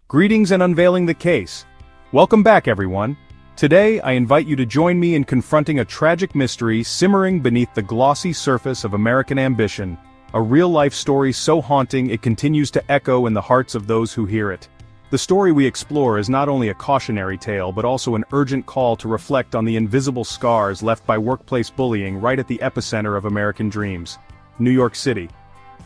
Greetings and unveiling the case. Welcome back, everyone. Today, I invite you to join me in confronting a tragic mystery simmering beneath the glossy surface of American ambition, a real-life story so haunting it continues to echo in the hearts of those who hear it. The story we explore is not only a cautionary tale but also an urgent call to reflect on the invisible scars left by workplace bullying right at the epicenter of American dreams, New York City.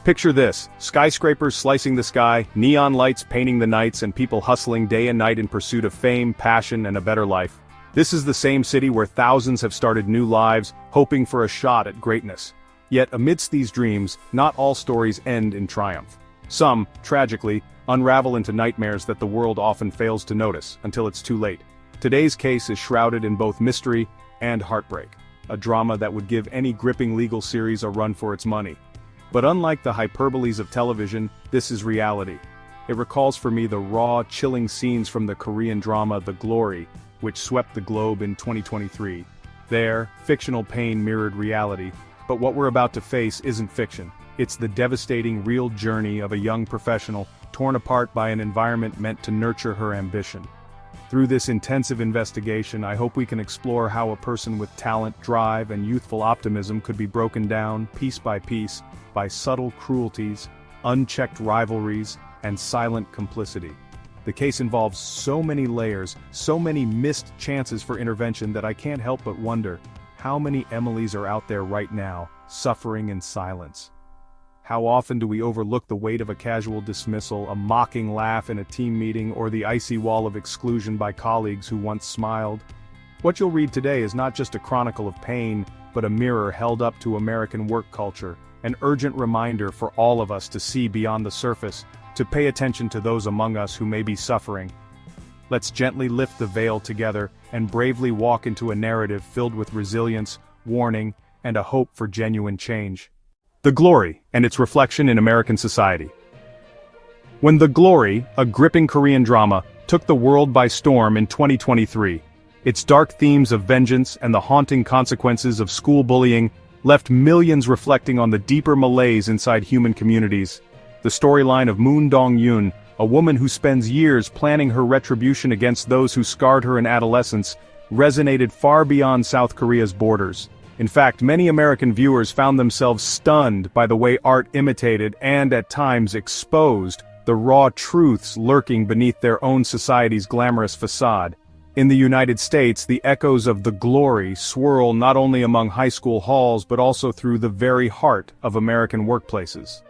Picture this: skyscrapers slicing the sky, neon lights painting the nights, and people hustling day and night in pursuit of fame, passion, and a better life. This is the same city where thousands have started new lives, hoping for a shot at greatness. Yet amidst these dreams, not all stories end in triumph. Some, tragically, unravel into nightmares that the world often fails to notice, until it's too late. Today's case is shrouded in both mystery and heartbreak, a drama that would give any gripping legal series a run for its money. But unlike the hyperboles of television, this is reality. It recalls for me the raw, chilling scenes from the Korean drama The Glory, which swept the globe in 2023. There, fictional pain mirrored reality, but what we're about to face isn't fiction. It's the devastating real journey of a young professional torn apart by an environment meant to nurture her ambition. Through this intensive investigation, I hope we can explore how a person with talent, drive, and youthful optimism could be broken down, piece by subtle cruelties, unchecked rivalries, and silent complicity. The case involves so many layers, so many missed chances for intervention that I can't help but wonder, how many Emilys are out there right now, suffering in silence? How often do we overlook the weight of a casual dismissal, a mocking laugh in a team meeting, or the icy wall of exclusion by colleagues who once smiled? What you'll read today is not just a chronicle of pain, but a mirror held up to American work culture, an urgent reminder for all of us to see beyond the surface, to pay attention to those among us who may be suffering. Let's gently lift the veil together and bravely walk into a narrative filled with resilience, warning, and a hope for genuine change. The Glory, and its reflection in American society. When The Glory, a gripping Korean drama, took the world by storm in 2023, its dark themes of vengeance and the haunting consequences of school bullying left millions reflecting on the deeper malaise inside human communities. The storyline of Moon Dong-yoon, a woman who spends years planning her retribution against those who scarred her in adolescence, resonated far beyond South Korea's borders. In fact, many American viewers found themselves stunned by the way art imitated and, at times, exposed the raw truths lurking beneath their own society's glamorous facade. In the United States, the echoes of The Glory swirl not only among high school halls but also through the very heart of American workplaces.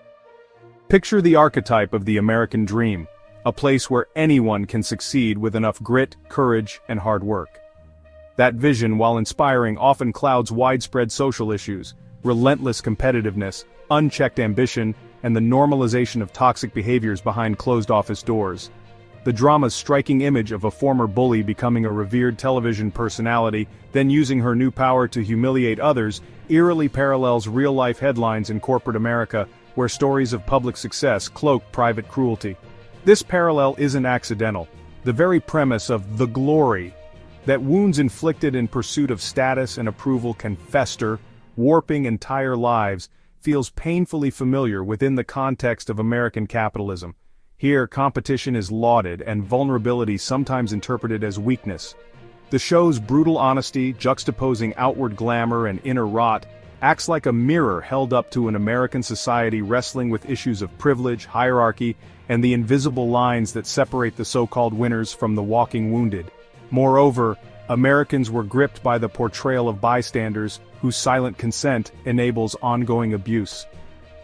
Picture the archetype of the American dream, a place where anyone can succeed with enough grit, courage, and hard work. That vision, while inspiring, often clouds widespread social issues, relentless competitiveness, unchecked ambition, and the normalization of toxic behaviors behind closed office doors. The drama's striking image of a former bully becoming a revered television personality, then using her new power to humiliate others, eerily parallels real-life headlines in corporate America, where stories of public success cloak private cruelty. This parallel isn't accidental. The very premise of The Glory, that wounds inflicted in pursuit of status and approval can fester, warping entire lives, feels painfully familiar within the context of American capitalism. Here, competition is lauded and vulnerability sometimes interpreted as weakness. The show's brutal honesty, juxtaposing outward glamour and inner rot, acts like a mirror held up to an American society wrestling with issues of privilege, hierarchy, and the invisible lines that separate the so-called winners from the walking wounded. Moreover, Americans were gripped by the portrayal of bystanders whose silent consent enables ongoing abuse.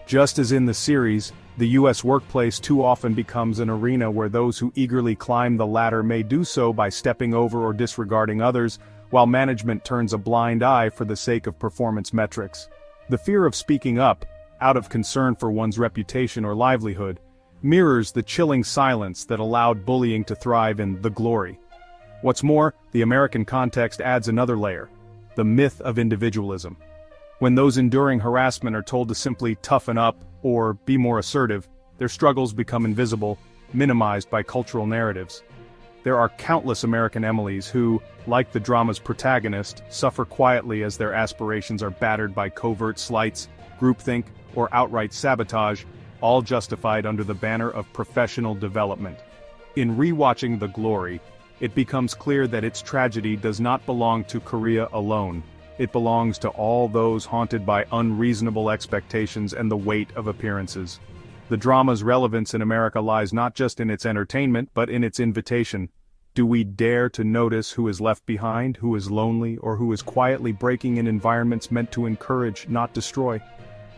Just as in the series, the U.S. workplace too often becomes an arena where those who eagerly climb the ladder may do so by stepping over or disregarding others, while management turns a blind eye for the sake of performance metrics. The fear of speaking up, out of concern for one's reputation or livelihood, mirrors the chilling silence that allowed bullying to thrive in The Glory. What's more, the American context adds another layer: the myth of individualism. When those enduring harassment are told to simply toughen up or be more assertive, their struggles become invisible, minimized by cultural narratives. There are countless American Emilys who, like the drama's protagonist, suffer quietly as their aspirations are battered by covert slights, groupthink, or outright sabotage, all justified under the banner of professional development. in rewatching The Glory, it becomes clear that its tragedy does not belong to Korea alone. It belongs to all those haunted by unreasonable expectations and the weight of appearances. The drama's relevance in America lies not just in its entertainment but in its invitation. Do we dare to notice who is left behind, who is lonely, or who is quietly breaking in environments meant to encourage, not destroy?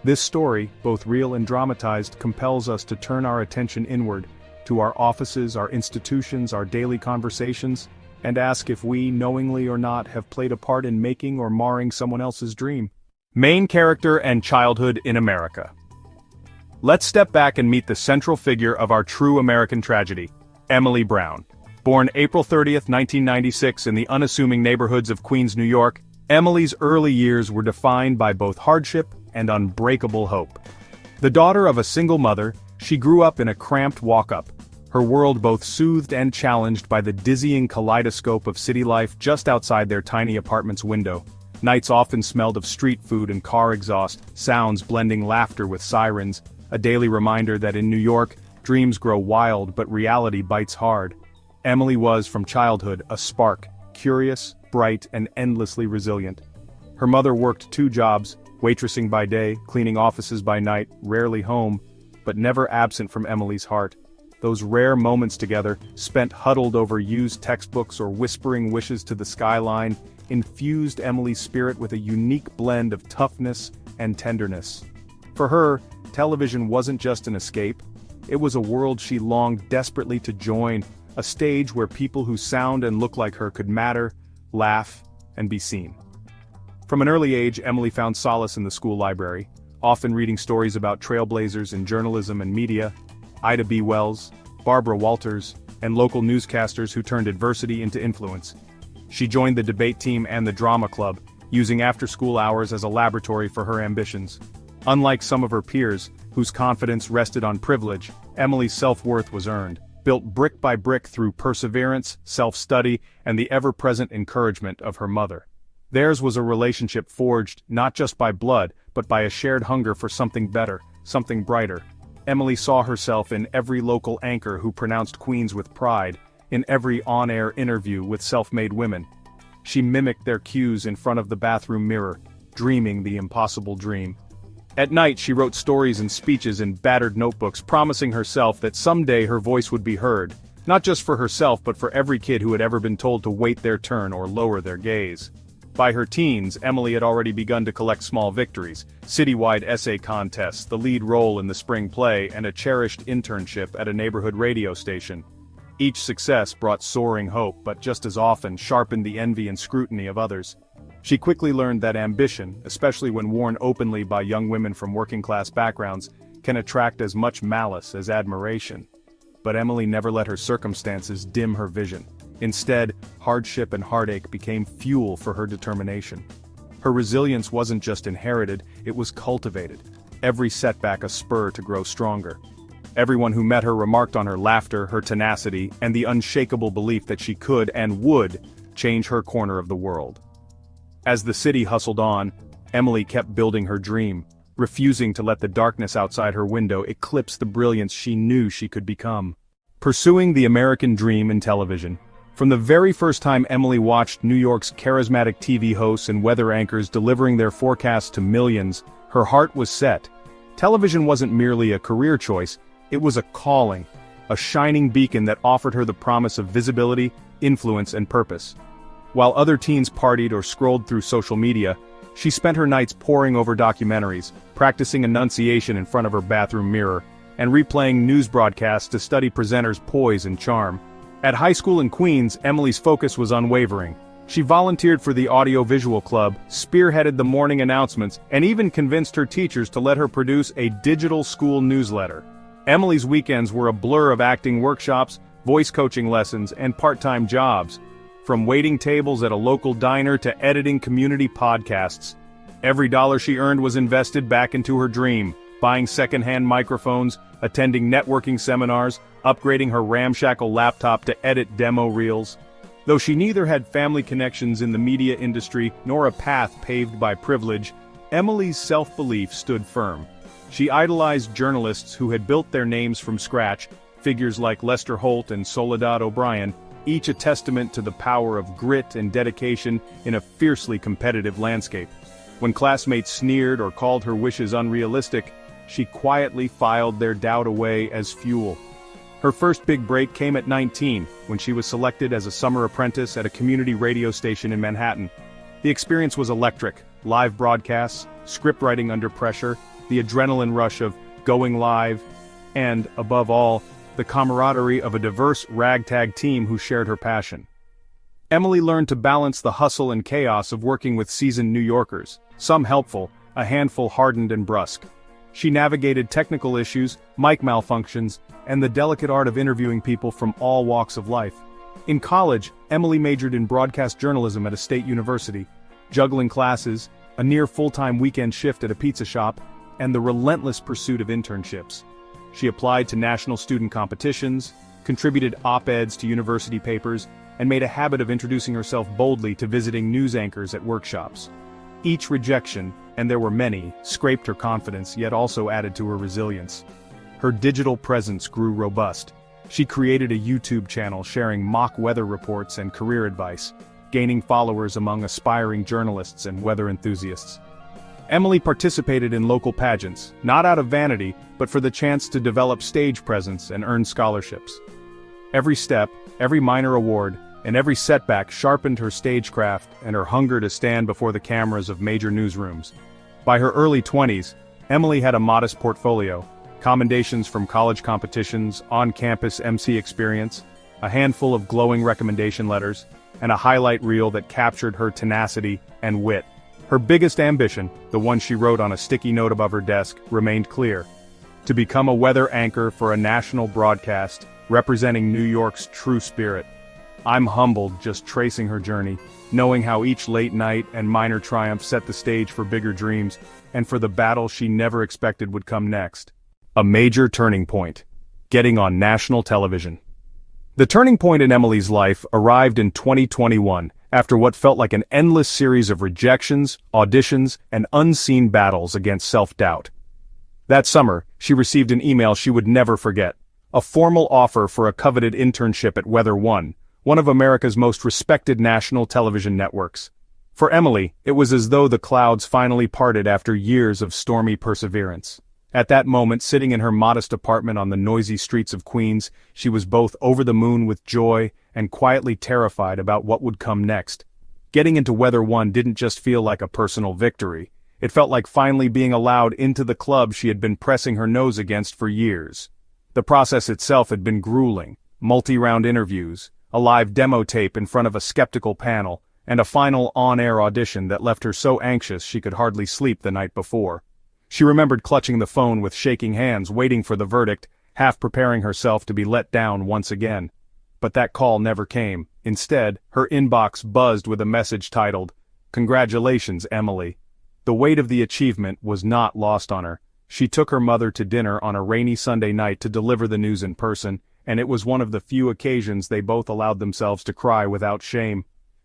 This story, both real and dramatized, compels us to turn our attention inward, to our offices, our institutions, our daily conversations, and ask if we, knowingly or not, have played a part in making or marring someone else's dream. Main character and childhood in America. Let's step back and meet the central figure of our true American tragedy, Emily Brown. Born April 30, 1996 in the unassuming neighborhoods of Queens, New York, Emily's early years were defined by both hardship and unbreakable hope. The daughter of a single mother, she grew up in a cramped walk-up, her world both soothed and challenged by the dizzying kaleidoscope of city life just outside their tiny apartment's window. Nights often smelled of street food and car exhaust, sounds blending laughter with sirens, a daily reminder that in New York, dreams grow wild but reality bites hard. Emily was, from childhood, a spark, curious, bright, and endlessly resilient. Her mother worked 2 jobs, waitressing by day, cleaning offices by night, rarely home, but never absent from Emily's heart. Those rare moments together, spent huddled over used textbooks or whispering wishes to the skyline, infused Emily's spirit with a unique blend of toughness and tenderness. For her, television wasn't just an escape, it was a world she longed desperately to join, a stage where people who sound and look like her could matter, laugh, and be seen. From an early age, Emily found solace in the school library, often reading stories about trailblazers in journalism and media, Ida B. Wells, Barbara Walters, and local newscasters who turned adversity into influence. She joined the debate team and the drama club, using after-school hours as a laboratory for her ambitions. Unlike some of her peers, whose confidence rested on privilege, Emily's self-worth was earned, built brick by brick through perseverance, self-study, and the ever-present encouragement of her mother. Theirs was a relationship forged not just by blood, but by a shared hunger for something better, something brighter. Emily saw herself in every local anchor who pronounced Queens with pride, in every on-air interview with self-made women. She mimicked their cues in front of the bathroom mirror, dreaming the impossible dream. At night she wrote stories and speeches in battered notebooks, promising herself that someday her voice would be heard, not just for herself but for every kid who had ever been told to wait their turn or lower their gaze. By her teens, Emily had already begun to collect small victories, citywide essay contests, the lead role in the spring play, and a cherished internship at a neighborhood radio station. Each success brought soaring hope, but just as often sharpened the envy and scrutiny of others. She quickly learned that ambition, especially when worn openly by young women from working-class backgrounds, can attract as much malice as admiration. But Emily never let her circumstances dim her vision. Instead, hardship and heartache became fuel for her determination. Her resilience wasn't just inherited, it was cultivated. Every setback a spur to grow stronger. Everyone who met her remarked on her laughter, her tenacity, and the unshakable belief that she could and would change her corner of the world. As the city hustled on, Emily kept building her dream, refusing to let the darkness outside her window eclipse the brilliance she knew she could become. Pursuing the American dream in television. From the very first time Emily watched New York's charismatic TV hosts and weather anchors delivering their forecasts to millions, her heart was set. Television wasn't merely a career choice, it was a calling, a shining beacon that offered her the promise of visibility, influence, and purpose. While other teens partied or scrolled through social media, she spent her nights poring over documentaries, practicing enunciation in front of her bathroom mirror, and replaying news broadcasts to study presenters' poise and charm. At high school in Queens, Emily's focus was unwavering. She volunteered for the Audio-Visual Club, spearheaded the morning announcements, and even convinced her teachers to let her produce a digital school newsletter. Emily's weekends were a blur of acting workshops, voice coaching lessons, and part-time jobs. From waiting tables at a local diner to editing community podcasts. Every dollar she earned was invested back into her dream, buying second-hand microphones, attending networking seminars, upgrading her ramshackle laptop to edit demo reels. Though she neither had family connections in the media industry nor a path paved by privilege, Emily's self-belief stood firm. She idolized journalists who had built their names from scratch, figures like Lester Holt and Soledad O'Brien, each a testament to the power of grit and dedication in a fiercely competitive landscape. When classmates sneered or called her wishes unrealistic, she quietly filed their doubt away as fuel. Her first big break came at 19, when she was selected as a summer apprentice at a community radio station in Manhattan. The experience was electric: live broadcasts, script writing under pressure, the adrenaline rush of going live, and, above all, the camaraderie of a diverse ragtag team who shared her passion. Emily learned to balance the hustle and chaos of working with seasoned New Yorkers, some helpful, a handful hardened and brusque. She navigated technical issues, mic malfunctions, and the delicate art of interviewing people from all walks of life. In college, Emily majored in broadcast journalism at a state university, juggling classes, a near full-time weekend shift at a pizza shop, and the relentless pursuit of internships. She applied to national student competitions, contributed op-eds to university papers, and made a habit of introducing herself boldly to visiting news anchors at workshops. Each rejection, and there were many, scraped her confidence yet also added to her resilience. Her digital presence grew robust. She created a YouTube channel sharing mock weather reports and career advice, gaining followers among aspiring journalists and weather enthusiasts. Emily participated in local pageants, not out of vanity, but for the chance to develop stage presence and earn scholarships. Every step, every minor award, and every setback sharpened her stagecraft and her hunger to stand before the cameras of major newsrooms. By her early 20s, Emily had a modest portfolio, commendations from college competitions, on-campus MC experience, a handful of glowing recommendation letters, and a highlight reel that captured her tenacity and wit. Her biggest ambition, the one she wrote on a sticky note above her desk, remained clear: to become a weather anchor for a national broadcast, representing New York's true spirit. I'm humbled just tracing her journey, knowing how each late night and minor triumph set the stage for bigger dreams, and for the battle she never expected would come next. A major turning point: getting on national television. The turning point in Emily's life arrived in 2021, after what felt like an endless series of rejections, auditions, and unseen battles against self-doubt. That summer, she received an email she would never forget: a formal offer for a coveted internship at Weather One, one of America's most respected national television networks. For Emily, it was as though the clouds finally parted after years of stormy perseverance. At that moment, sitting in her modest apartment on the noisy streets of Queens, she was both over the moon with joy and quietly terrified about what would come next. Getting into Weather One didn't just feel like a personal victory. It felt like finally being allowed into the club she had been pressing her nose against for years. The process itself had been grueling: multi-round interviews, a live demo tape in front of a skeptical panel, and a final on-air audition that left her so anxious she could hardly sleep the night before. She remembered clutching the phone with shaking hands, waiting for the verdict, half preparing herself to be let down once again. But that call never came. Instead, her inbox buzzed with a message titled, "Congratulations, Emily." The weight of the achievement was not lost on her. She took her mother to dinner on a rainy Sunday night to deliver the news in person, and it was one of the few occasions they both allowed themselves to cry without shame.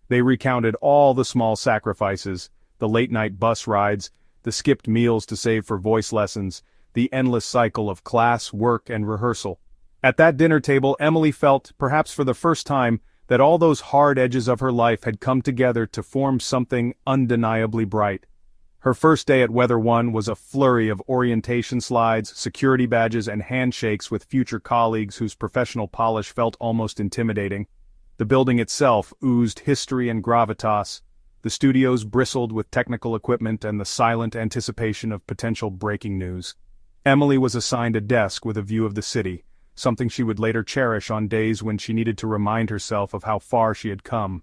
They recounted all the small sacrifices: the late-night bus rides, the skipped meals to save for voice lessons, the endless cycle of class, work, and rehearsal. At that dinner table, Emily felt, perhaps for the first time, that all those hard edges of her life had come together to form something undeniably bright. Her first day at Weather One was a flurry of orientation slides, security badges, and handshakes with future colleagues whose professional polish felt almost intimidating. The building itself oozed history and gravitas. The studios bristled with technical equipment and the silent anticipation of potential breaking news. Emily was assigned a desk with a view of the city, something she would later cherish on days when she needed to remind herself of how far she had come.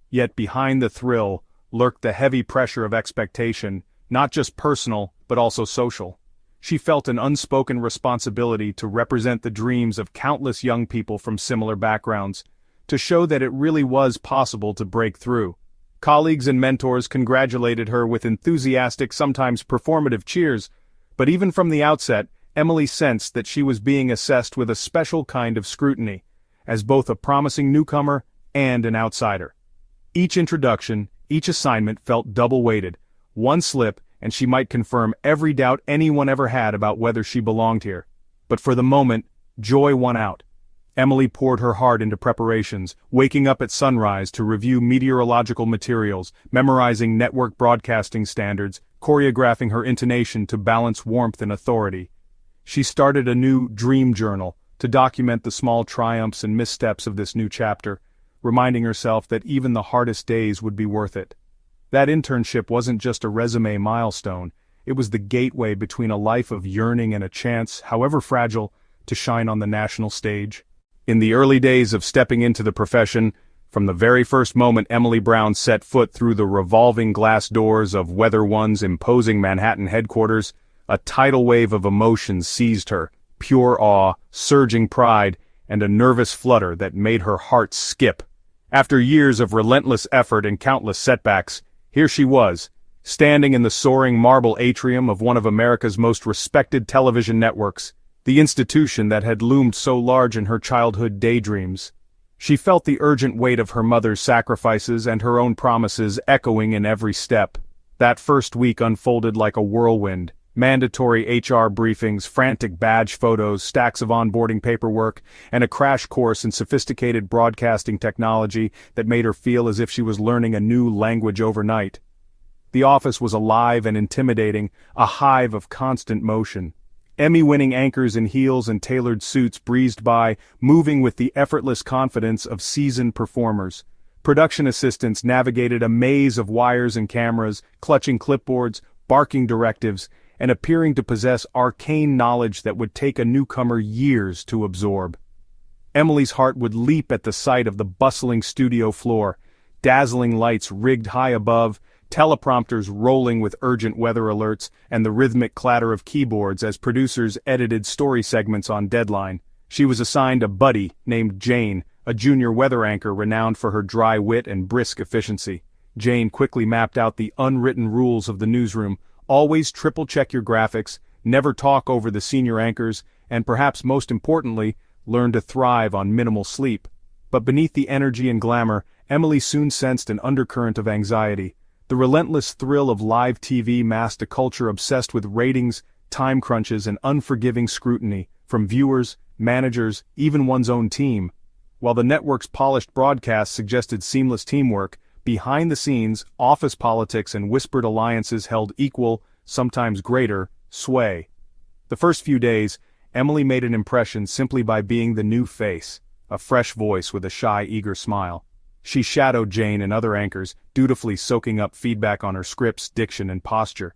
Yet behind the thrill lurked the heavy pressure of expectation, not just personal, but also social. She felt an unspoken responsibility to represent the dreams of countless young people from similar backgrounds, to show that it really was possible to break through. Colleagues and mentors congratulated her with enthusiastic, sometimes performative cheers, but even from the outset, Emily sensed that she was being assessed with a special kind of scrutiny, as both a promising newcomer and an outsider. Each introduction, each assignment felt double-weighted. One slip, and she might confirm every doubt anyone ever had about whether she belonged here. But for the moment, joy won out. Emily poured her heart into preparations, waking up at sunrise to review meteorological materials, memorizing network broadcasting standards, choreographing her intonation to balance warmth and authority. She started a new dream journal to document the small triumphs and missteps of this new chapter, reminding herself that even the hardest days would be worth it. That internship wasn't just a resume milestone, it was the gateway between a life of yearning and a chance, however fragile, to shine on the national stage. In the early days of stepping into the profession, from the very first moment Emily Brown set foot through the revolving glass doors of Weather One's imposing Manhattan headquarters, a tidal wave of emotions seized her, pure awe, surging pride, and a nervous flutter that made her heart skip. After years of relentless effort and countless setbacks, here she was, standing in the soaring marble atrium of one of America's most respected television networks, the institution that had loomed so large in her childhood daydreams. She felt the urgent weight of her mother's sacrifices and her own promises echoing in every step. That first week unfolded like a whirlwind. Mandatory HR briefings, frantic badge photos, stacks of onboarding paperwork, and a crash course in sophisticated broadcasting technology that made her feel as if she was learning a new language overnight. The office was alive and intimidating, a hive of constant motion. Emmy-winning anchors in heels and tailored suits breezed by, moving with the effortless confidence of seasoned performers. Production assistants navigated a maze of wires and cameras, clutching clipboards, barking directives, and appearing to possess arcane knowledge that would take a newcomer years to absorb. Emily's heart would leap at the sight of the bustling studio floor, dazzling lights rigged high above, teleprompters rolling with urgent weather alerts, and the rhythmic clatter of keyboards as producers edited story segments on deadline. She was assigned a buddy named Jane, a junior weather anchor renowned for her dry wit and brisk efficiency. Jane quickly mapped out the unwritten rules of the newsroom: always triple-check your graphics, never talk over the senior anchors, and perhaps most importantly, learn to thrive on minimal sleep. But beneath the energy and glamour, Emily soon sensed an undercurrent of anxiety. The relentless thrill of live TV masked a culture obsessed with ratings, time crunches, and unforgiving scrutiny, from viewers, managers, even one's own team. While the network's polished broadcasts suggested seamless teamwork, behind the scenes, office politics and whispered alliances held equal, sometimes greater, sway. The first few days, Emily made an impression simply by being the new face, a fresh voice with a shy, eager smile. She shadowed Jane and other anchors, dutifully soaking up feedback on her scripts, diction, and posture.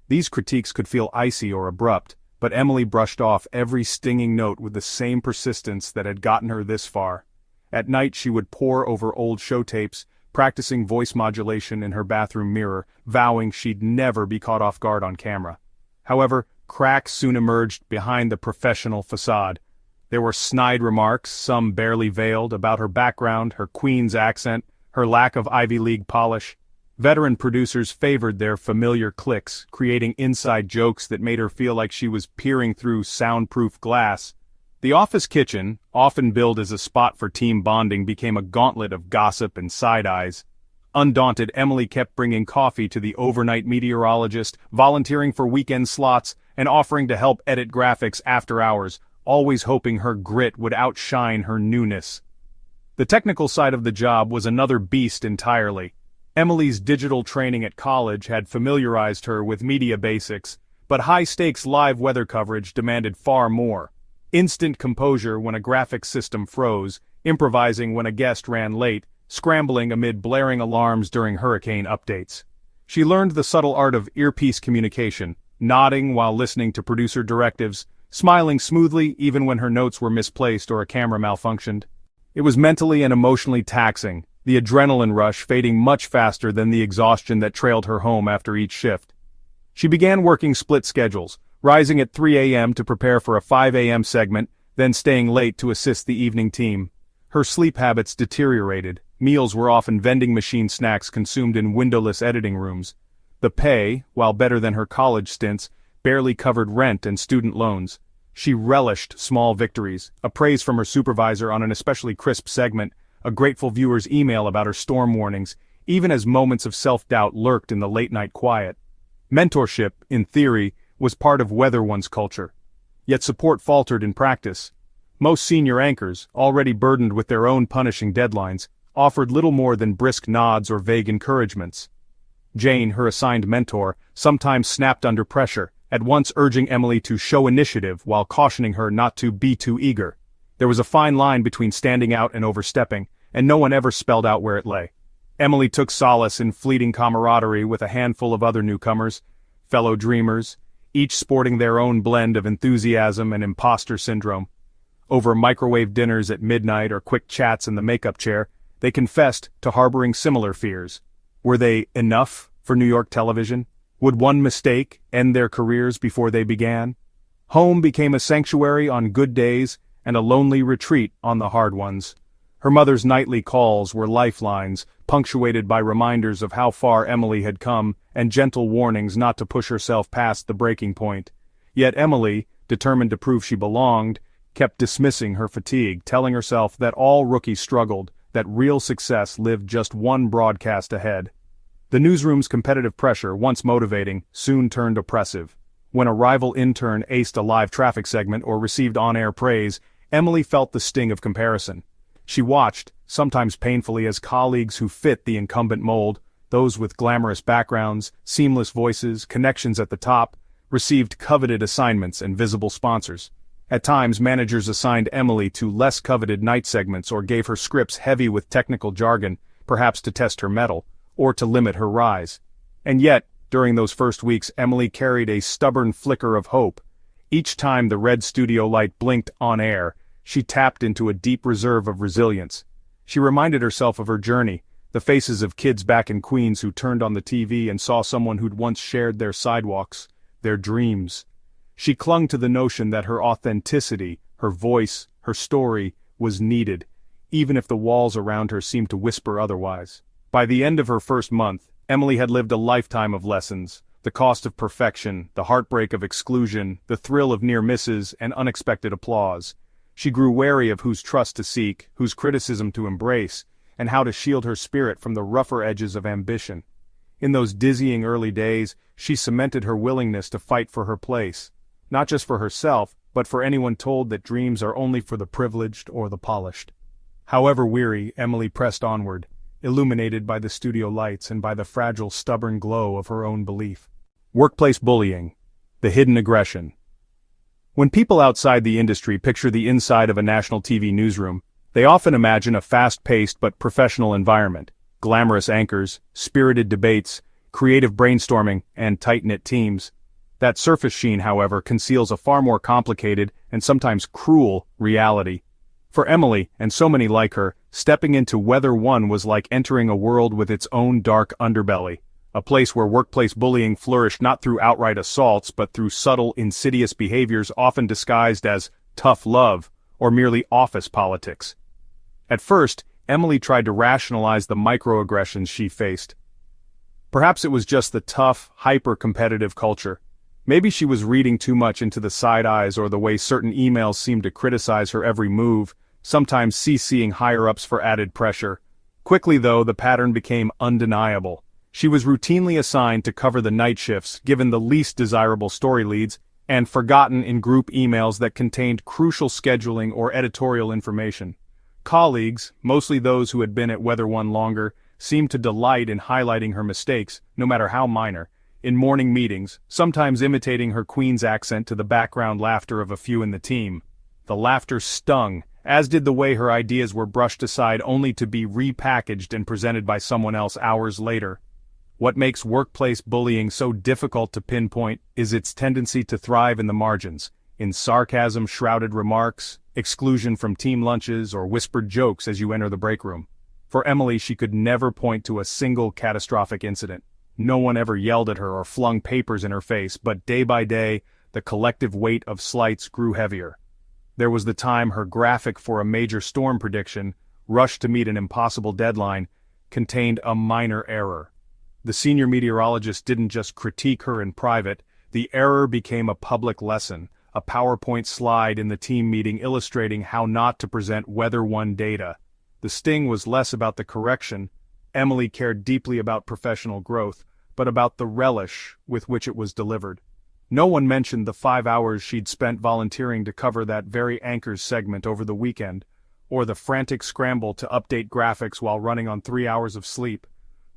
These critiques could feel icy or abrupt, but Emily brushed off every stinging note with the same persistence that had gotten her this far. At night she would pore over old show tapes, practicing voice modulation in her bathroom mirror, vowing she'd never be caught off guard on camera. However, cracks soon emerged behind the professional facade. There were snide remarks, some barely veiled, about her background, her Queen's accent, her lack of Ivy League polish. Veteran producers favored their familiar cliques, creating inside jokes that made her feel like she was peering through soundproof glass. The office kitchen, often billed as a spot for team bonding, became a gauntlet of gossip and side eyes. Undaunted, Emily kept bringing coffee to the overnight meteorologist, volunteering for weekend slots, and offering to help edit graphics after hours, always hoping her grit would outshine her newness. The technical side of the job was another beast entirely. Emily's digital training at college had familiarized her with media basics, but high-stakes live weather coverage demanded far more. Instant composure when a graphics system froze, improvising when a guest ran late, scrambling amid blaring alarms during hurricane updates. She learned the subtle art of earpiece communication, nodding while listening to producer directives, smiling smoothly even when her notes were misplaced or a camera malfunctioned. It was mentally and emotionally taxing, the adrenaline rush fading much faster than the exhaustion that trailed her home after each shift. She began working split schedules, rising at 3 a.m. to prepare for a 5 a.m. segment, then staying late to assist the evening team. Her sleep habits deteriorated. Meals were often vending machine snacks consumed in windowless editing rooms. The pay, while better than her college stints, barely covered rent and student loans. She relished small victories, a praise from her supervisor on an especially crisp segment, a grateful viewer's email about her storm warnings, even as moments of self-doubt lurked in the late-night quiet. Mentorship, in theory, was part of Weather One's culture. Yet support faltered in practice. Most senior anchors, already burdened with their own punishing deadlines, offered little more than brisk nods or vague encouragements. Jane, her assigned mentor, sometimes snapped under pressure, at once urging Emily to show initiative while cautioning her not to be too eager. There was a fine line between standing out and overstepping, and no one ever spelled out where it lay. Emily took solace in fleeting camaraderie with a handful of other newcomers, fellow dreamers, each sporting their own blend of enthusiasm and imposter syndrome. Over microwave dinners at midnight or quick chats in the makeup chair, they confessed to harboring similar fears. Were they enough for New York television? Would one mistake end their careers before they began? Home became a sanctuary on good days and a lonely retreat on the hard ones. Her mother's nightly calls were lifelines, punctuated by reminders of how far Emily had come and gentle warnings not to push herself past the breaking point. Yet Emily, determined to prove she belonged, kept dismissing her fatigue, telling herself that all rookies struggled, that real success lived just one broadcast ahead. The newsroom's competitive pressure, once motivating, soon turned oppressive. When a rival intern aced a live traffic segment or received on-air praise, Emily felt the sting of comparison. She watched, sometimes painfully, as colleagues who fit the incumbent mold, those with glamorous backgrounds, seamless voices, connections at the top, received coveted assignments and visible sponsors. At times, managers assigned Emily to less coveted night segments or gave her scripts heavy with technical jargon, perhaps to test her mettle, or to limit her rise. And yet, during those first weeks, Emily carried a stubborn flicker of hope. Each time the red studio light blinked on air, she tapped into a deep reserve of resilience. She reminded herself of her journey, the faces of kids back in Queens who turned on the TV and saw someone who'd once shared their sidewalks, their dreams. She clung to the notion that her authenticity, her voice, her story, was needed, even if the walls around her seemed to whisper otherwise. By the end of her first month, Emily had lived a lifetime of lessons: the cost of perfection, the heartbreak of exclusion, the thrill of near misses and unexpected applause. She grew wary of whose trust to seek, whose criticism to embrace, and how to shield her spirit from the rougher edges of ambition. In those dizzying early days, she cemented her willingness to fight for her place, not just for herself, but for anyone told that dreams are only for the privileged or the polished. However weary, Emily pressed onward, illuminated by the studio lights and by the fragile, stubborn glow of her own belief. Workplace bullying, the hidden aggression. When people outside the industry picture the inside of a national TV newsroom, they often imagine a fast-paced but professional environment, glamorous anchors, spirited debates, creative brainstorming, and tight-knit teams. That surface sheen, however, conceals a far more complicated and sometimes cruel reality. For Emily, and so many like her, stepping into Weather One was like entering a world with its own dark underbelly, a place where workplace bullying flourished not through outright assaults but through subtle, insidious behaviors often disguised as tough love or merely office politics. At first, Emily tried to rationalize the microaggressions she faced. Perhaps it was just the tough, hyper-competitive culture. Maybe she was reading too much into the side eyes or the way certain emails seemed to criticize her every move, sometimes CCing higher-ups for added pressure. Quickly, though, the pattern became undeniable. She was routinely assigned to cover the night shifts, given the least desirable story leads, and forgotten in group emails that contained crucial scheduling or editorial information. Colleagues, mostly those who had been at Weather One longer, seemed to delight in highlighting her mistakes, no matter how minor, in morning meetings, sometimes imitating her Queen's accent to the background laughter of a few in the team. The laughter stung, as did the way her ideas were brushed aside only to be repackaged and presented by someone else hours later. What makes workplace bullying so difficult to pinpoint is its tendency to thrive in the margins, in sarcasm-shrouded remarks, exclusion from team lunches, or whispered jokes as you enter the break room. For Emily, she could never point to a single catastrophic incident. No one ever yelled at her or flung papers in her face, but day by day, the collective weight of slights grew heavier. There was the time her graphic for a major storm prediction, rushed to meet an impossible deadline, contained a minor error. The senior meteorologist didn't just critique her in private, the error became a public lesson, a PowerPoint slide in the team meeting illustrating how not to present Weather One data. The sting was less about the correction. Emily cared deeply about professional growth, but about the relish with which it was delivered. No one mentioned the 5 hours she'd spent volunteering to cover that very Anchors segment over the weekend, or the frantic scramble to update graphics while running on 3 hours of sleep.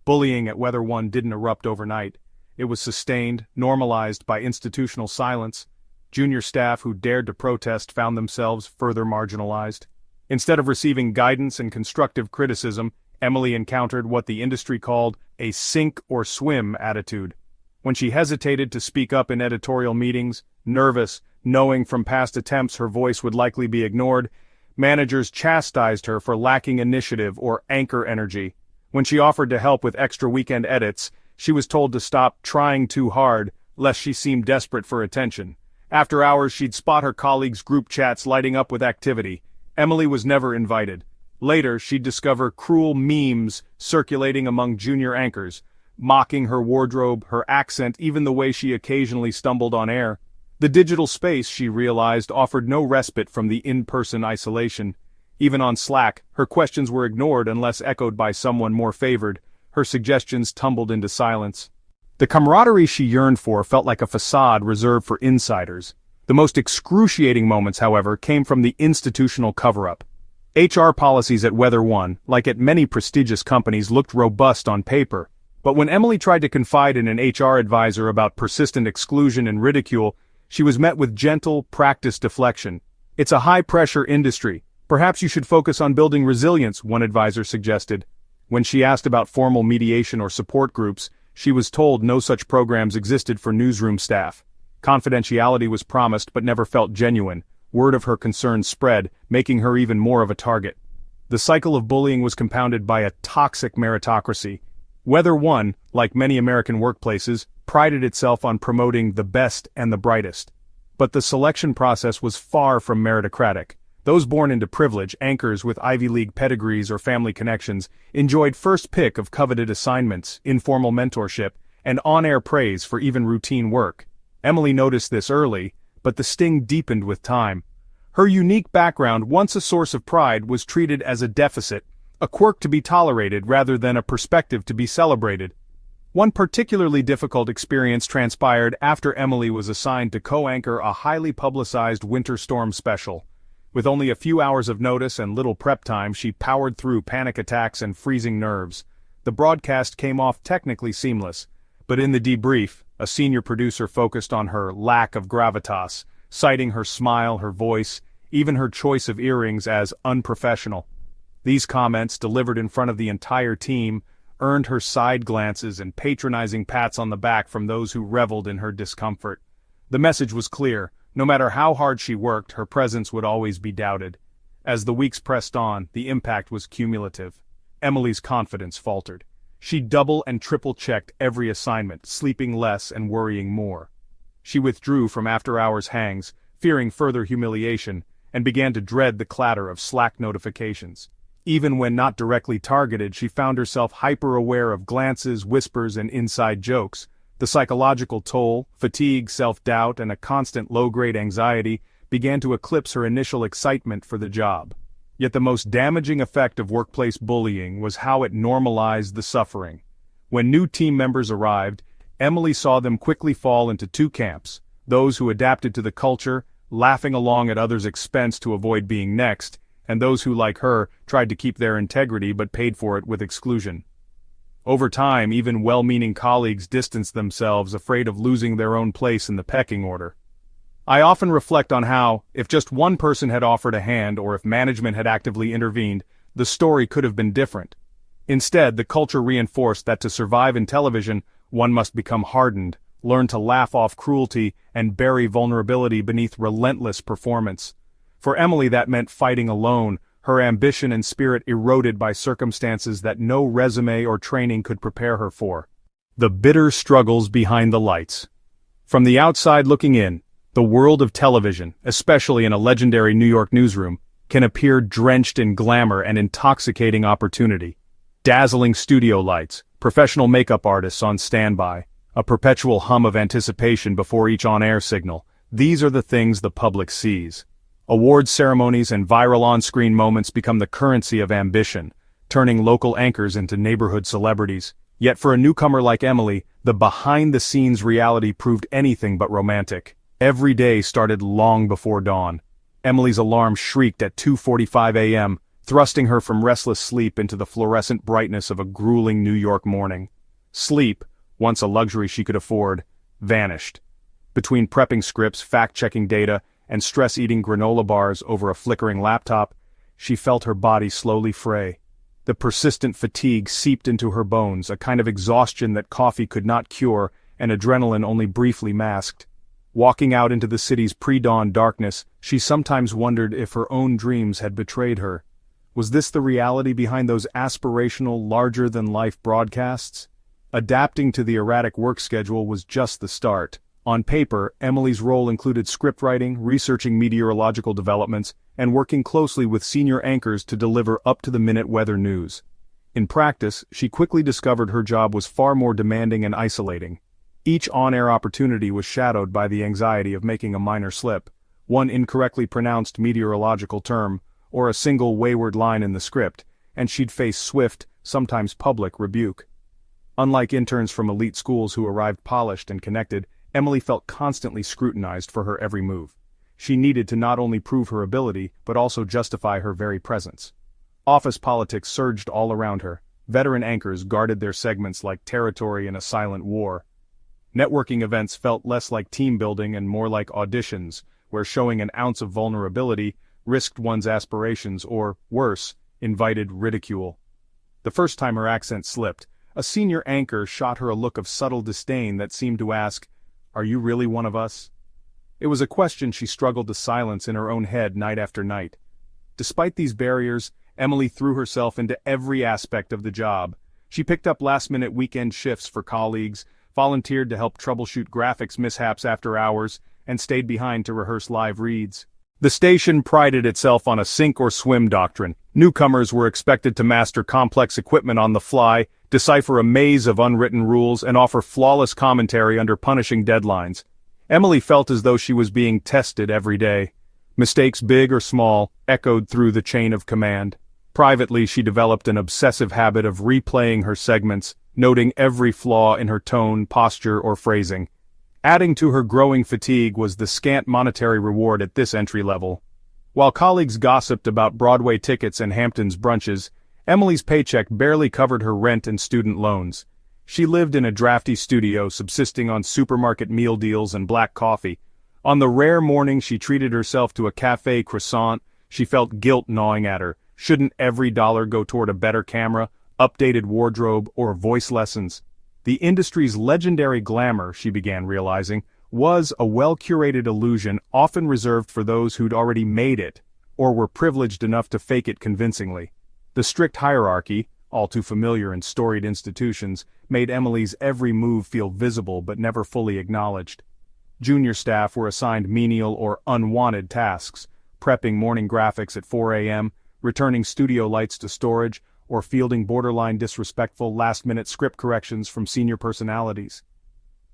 Bullying at Weather One didn't erupt overnight. It was sustained, normalized by institutional silence. Junior staff who dared to protest found themselves further marginalized. Instead of receiving guidance and constructive criticism, Emily encountered what the industry called a sink or swim attitude. When she hesitated to speak up in editorial meetings, nervous, knowing from past attempts her voice would likely be ignored, managers chastised her for lacking initiative or anchor energy. When she offered to help with extra weekend edits, she was told to stop trying too hard, lest she seem desperate for attention. After hours, she'd spot her colleagues' group chats lighting up with activity. Emily was never invited. Later, she'd discover cruel memes circulating among junior anchors, mocking her wardrobe, her accent, even the way she occasionally stumbled on air. The digital space, she realized, offered no respite from the in-person isolation. Even on Slack, her questions were ignored unless echoed by someone more favored. Her suggestions tumbled into silence. The camaraderie she yearned for felt like a facade reserved for insiders. The most excruciating moments, however, came from the institutional cover-up. HR policies at Weather One, like at many prestigious companies, looked robust on paper. But when Emily tried to confide in an HR advisor about persistent exclusion and ridicule, she was met with gentle, practiced deflection. "It's a high-pressure industry. Perhaps you should focus on building resilience," one advisor suggested. When she asked about formal mediation or support groups, she was told no such programs existed for newsroom staff. Confidentiality was promised but never felt genuine. Word of her concerns spread, making her even more of a target. The cycle of bullying was compounded by a toxic meritocracy. Weather One, like many American workplaces, prided itself on promoting the best and the brightest. But the selection process was far from meritocratic. Those born into privilege, anchors with Ivy League pedigrees or family connections, enjoyed first pick of coveted assignments, informal mentorship, and on-air praise for even routine work. Emily noticed this early, but the sting deepened with time. Her unique background, once a source of pride, was treated as a deficit, a quirk to be tolerated rather than a perspective to be celebrated. One particularly difficult experience transpired after Emily was assigned to co-anchor a highly publicized winter storm special. With only a few hours of notice and little prep time, she powered through panic attacks and freezing nerves. The broadcast came off technically seamless, but in the debrief, a senior producer focused on her lack of gravitas, citing her smile, her voice, even her choice of earrings as unprofessional. These comments, delivered in front of the entire team, earned her side glances and patronizing pats on the back from those who reveled in her discomfort. The message was clear. No matter how hard she worked, her presence would always be doubted. As the weeks pressed on, the impact was cumulative. Emily's confidence faltered. She double and triple checked every assignment, sleeping less and worrying more. She withdrew from after-hours hangs, fearing further humiliation, and began to dread the clatter of Slack notifications. Even when not directly targeted, she found herself hyper-aware of glances, whispers, and inside jokes. The psychological toll, fatigue, self-doubt, and a constant low-grade anxiety began to eclipse her initial excitement for the job. Yet the most damaging effect of workplace bullying was how it normalized the suffering. When new team members arrived, Emily saw them quickly fall into two camps: those who adapted to the culture, laughing along at others' expense to avoid being next, and those who, like her, tried to keep their integrity but paid for it with exclusion. Over time, even well-meaning colleagues distanced themselves, afraid of losing their own place in the pecking order. I often reflect on how, if just one person had offered a hand or if management had actively intervened, the story could have been different. Instead, the culture reinforced that to survive in television, one must become hardened, learn to laugh off cruelty, and bury vulnerability beneath relentless performance. For Emily, that meant fighting alone, her ambition and spirit eroded by circumstances that no resume or training could prepare her for. The bitter struggles behind the lights. From the outside looking in, the world of television, especially in a legendary New York newsroom, can appear drenched in glamour and intoxicating opportunity. Dazzling studio lights, professional makeup artists on standby, a perpetual hum of anticipation before each on-air signal. These are the things the public sees. Awards ceremonies and viral on-screen moments become the currency of ambition, turning local anchors into neighborhood celebrities. Yet for a newcomer like Emily, The behind-the-scenes reality proved anything but romantic. Every day started long before dawn. Emily's alarm shrieked at 2:45 a.m., thrusting her from restless sleep into the fluorescent brightness of a grueling New York morning. Sleep, once a luxury she could afford, vanished. Between prepping scripts, fact-checking data, and stress-eating granola bars over a flickering laptop, she felt her body slowly fray. The persistent fatigue seeped into her bones, a kind of exhaustion that coffee could not cure and adrenaline only briefly masked. Walking out into the city's pre-dawn darkness, she sometimes wondered if her own dreams had betrayed her. Was this the reality behind those aspirational, larger-than-life broadcasts? Adapting to the erratic work schedule was just the start. On paper, Emily's role included scriptwriting, researching meteorological developments, and working closely with senior anchors to deliver up-to-the-minute weather news. In practice, she quickly discovered her job was far more demanding and isolating. Each on-air opportunity was shadowed by the anxiety of making a minor slip, one incorrectly pronounced meteorological term, or a single wayward line in the script, and she'd face swift, sometimes public, rebuke. Unlike interns from elite schools who arrived polished and connected, Emily felt constantly scrutinized for her every move. She needed to not only prove her ability, but also justify her very presence. Office politics surged all around her. Veteran anchors guarded their segments like territory in a silent war. Networking events felt less like team building and more like auditions, where showing an ounce of vulnerability risked one's aspirations or, worse, invited ridicule. The first time her accent slipped, a senior anchor shot her a look of subtle disdain that seemed to ask, "Are you really one of us?" It was a question she struggled to silence in her own head night after night. Despite these barriers, Emily threw herself into every aspect of the job. She picked up last-minute weekend shifts for colleagues, volunteered to help troubleshoot graphics mishaps after hours, and stayed behind to rehearse live reads. The station prided itself on a sink-or-swim doctrine. Newcomers were expected to master complex equipment on the fly, decipher a maze of unwritten rules, and offer flawless commentary under punishing deadlines. Emily felt as though she was being tested every day. Mistakes big or small echoed through the chain of command. Privately, she developed an obsessive habit of replaying her segments, noting every flaw in her tone, posture, or phrasing. Adding to her growing fatigue was the scant monetary reward at this entry level. While colleagues gossiped about Broadway tickets and Hamptons brunches, Emily's paycheck barely covered her rent and student loans. She lived in a drafty studio, subsisting on supermarket meal deals and black coffee. On the rare morning she treated herself to a café croissant, she felt guilt gnawing at her. Shouldn't every dollar go toward a better camera, updated wardrobe, or voice lessons? The industry's legendary glamour, she began realizing, was a well-curated illusion often reserved for those who'd already made it, or were privileged enough to fake it convincingly. The strict hierarchy, all too familiar in storied institutions, made Emily's every move feel visible but never fully acknowledged. Junior staff were assigned menial or unwanted tasks, prepping morning graphics at 4 a.m., returning studio lights to storage, or fielding borderline disrespectful last-minute script corrections from senior personalities.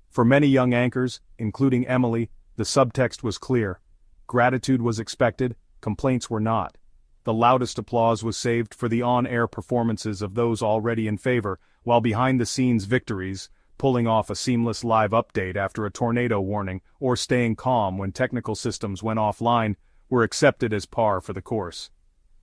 For many young anchors, including Emily, the subtext was clear. Gratitude was expected, complaints were not. The loudest applause was saved for the on-air performances of those already in favor, while behind-the-scenes victories, pulling off a seamless live update after a tornado warning or staying calm when technical systems went offline, were accepted as par for the course.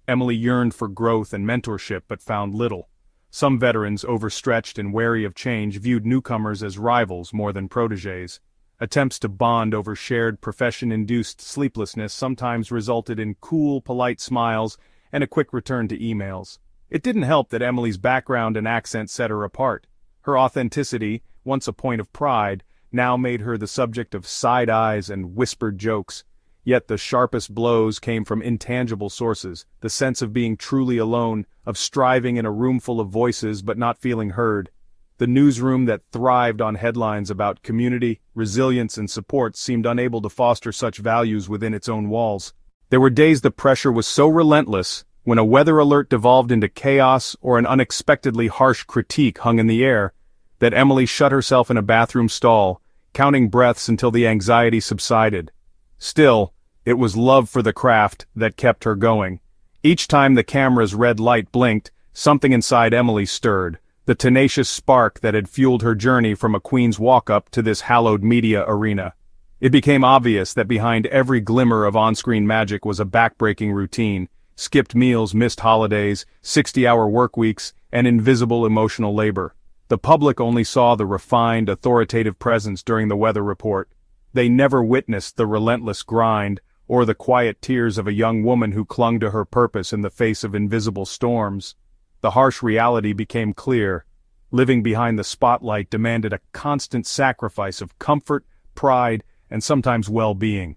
Emily yearned for growth and mentorship but found little. Some veterans, overstretched and wary of change, viewed newcomers as rivals more than protégés. Attempts to bond over shared profession-induced sleeplessness sometimes resulted in cool, polite smiles and a quick return to emails. It didn't help that Emily's background and accent set her apart. Her authenticity, once a point of pride, now made her the subject of side eyes and whispered jokes. Yet the sharpest blows came from intangible sources, the sense of being truly alone, of striving in a room full of voices but not feeling heard. The newsroom that thrived on headlines about community, resilience, and support seemed unable to foster such values within its own walls. There were days the pressure was so relentless, when a weather alert devolved into chaos or an unexpectedly harsh critique hung in the air, that Emily shut herself in a bathroom stall, counting breaths until the anxiety subsided. Still, it was love for the craft that kept her going. Each time the camera's red light blinked, something inside Emily stirred. the tenacious spark that had fueled her journey from a queen's walk-up to this hallowed media arena. It became obvious that behind every glimmer of on-screen magic was a back-breaking routine: skipped meals, missed holidays, 60-hour work weeks, and invisible emotional labor. The public only saw the refined, authoritative presence during the weather report. They never witnessed the relentless grind, or the quiet tears of a young woman who clung to her purpose in the face of invisible storms. The harsh reality became clear. Living behind the spotlight demanded a constant sacrifice of comfort, pride, and sometimes well-being.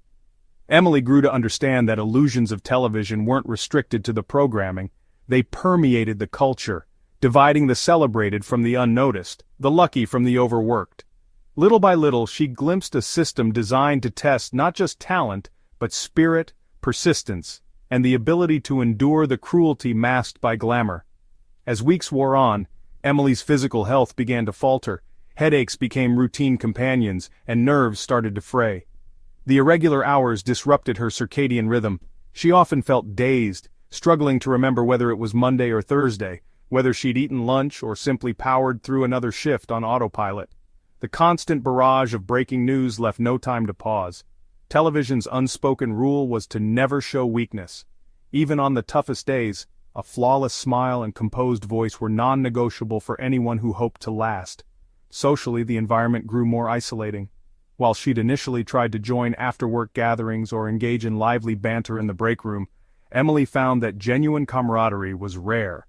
Emily grew to understand that illusions of television weren't restricted to the programming. They permeated the culture, dividing the celebrated from the unnoticed, the lucky from the overworked. Little by little, she glimpsed a system designed to test not just talent, but spirit, persistence, and the ability to endure the cruelty masked by glamour. As weeks wore on, Emily's physical health began to falter. Headaches became routine companions, and nerves started to fray. The irregular hours disrupted her circadian rhythm. She often felt dazed, struggling to remember whether it was Monday or Thursday, whether she'd eaten lunch or simply powered through another shift on autopilot. The constant barrage of breaking news left no time to pause. Television's unspoken rule was to never show weakness. Even on the toughest days, a flawless smile and composed voice were non-negotiable for anyone who hoped to last. Socially, the environment grew more isolating. While she'd initially tried to join after-work gatherings or engage in lively banter in the break room, Emily found that genuine camaraderie was rare.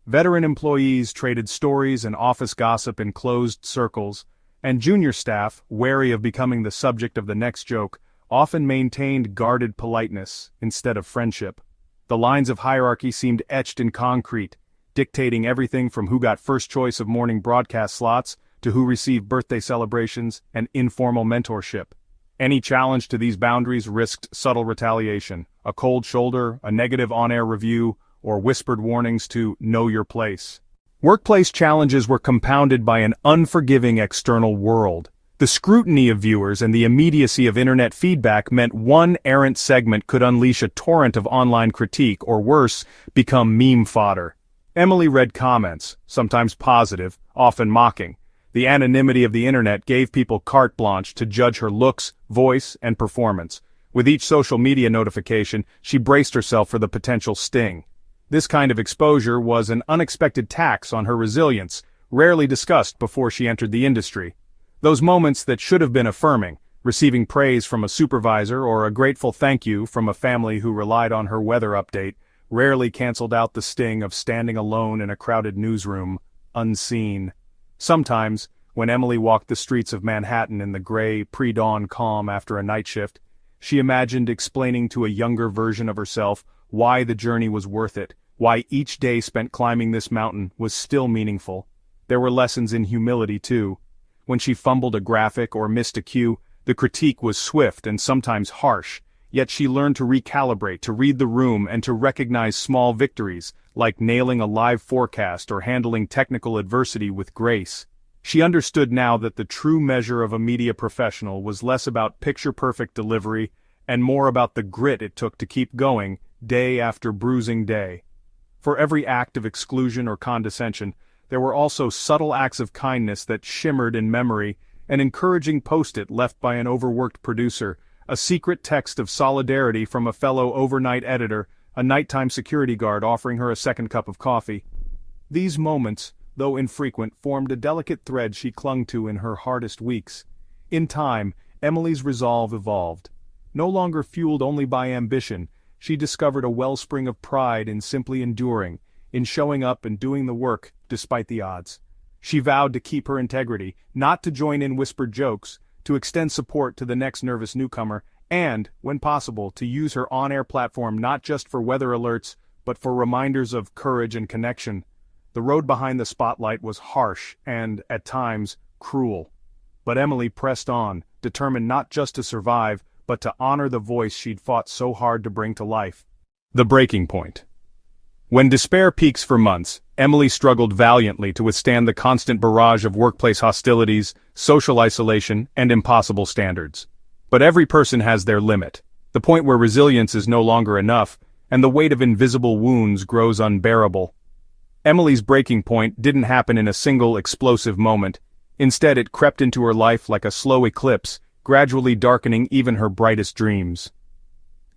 Veteran employees traded stories and office gossip in closed circles, and junior staff, wary of becoming the subject of the next joke, often maintained guarded politeness instead of friendship. The lines of hierarchy seemed etched in concrete, dictating everything from who got first choice of morning broadcast slots to who received birthday celebrations and informal mentorship. Any challenge to these boundaries risked subtle retaliation: a cold shoulder, a negative on-air review, or whispered warnings to know your place. Workplace challenges were compounded by an unforgiving external world. The scrutiny of viewers and the immediacy of internet feedback meant one errant segment could unleash a torrent of online critique, or worse, become meme fodder. Emily read comments, sometimes positive, often mocking. The anonymity of the internet gave people carte blanche to judge her looks, voice, and performance. With each social media notification, she braced herself for the potential sting. This kind of exposure was an unexpected tax on her resilience, rarely discussed before she entered the industry. Those moments that should have been affirming, receiving praise from a supervisor or a grateful thank you from a family who relied on her weather update, rarely canceled out the sting of standing alone in a crowded newsroom, unseen. Sometimes, when Emily walked the streets of Manhattan in the gray, pre-dawn calm after a night shift, she imagined explaining to a younger version of herself why the journey was worth it, why each day spent climbing this mountain was still meaningful. There were lessons in humility too. When she fumbled a graphic or missed a cue, the critique was swift and sometimes harsh, yet she learned to recalibrate, to read the room, and to recognize small victories, like nailing a live forecast or handling technical adversity with grace. She understood now that the true measure of a media professional was less about picture-perfect delivery and more about the grit it took to keep going, day after bruising day. For every act of exclusion or condescension, there were also subtle acts of kindness that shimmered in memory: an encouraging post-it left by an overworked producer, a secret text of solidarity from a fellow overnight editor, a nighttime security guard offering her a second cup of coffee. These moments, though infrequent, formed a delicate thread she clung to in her hardest weeks. In time, Emily's resolve evolved. No longer fueled only by ambition, she discovered a wellspring of pride in simply enduring, in showing up and doing the work despite the odds. She vowed to keep her integrity, not to join in whispered jokes, to extend support to the next nervous newcomer, and, when possible, to use her on-air platform not just for weather alerts, but for reminders of courage and connection. The road behind the spotlight was harsh and, at times, cruel. But Emily pressed on, determined not just to survive, but to honor the voice she'd fought so hard to bring to life. The breaking point. When despair peaks for months, Emily struggled valiantly to withstand the constant barrage of workplace hostilities, social isolation, and impossible standards. But every person has their limit, the point where resilience is no longer enough, and the weight of invisible wounds grows unbearable. Emily's breaking point didn't happen in a single explosive moment. Instead, it crept into her life like a slow eclipse, gradually darkening even her brightest dreams.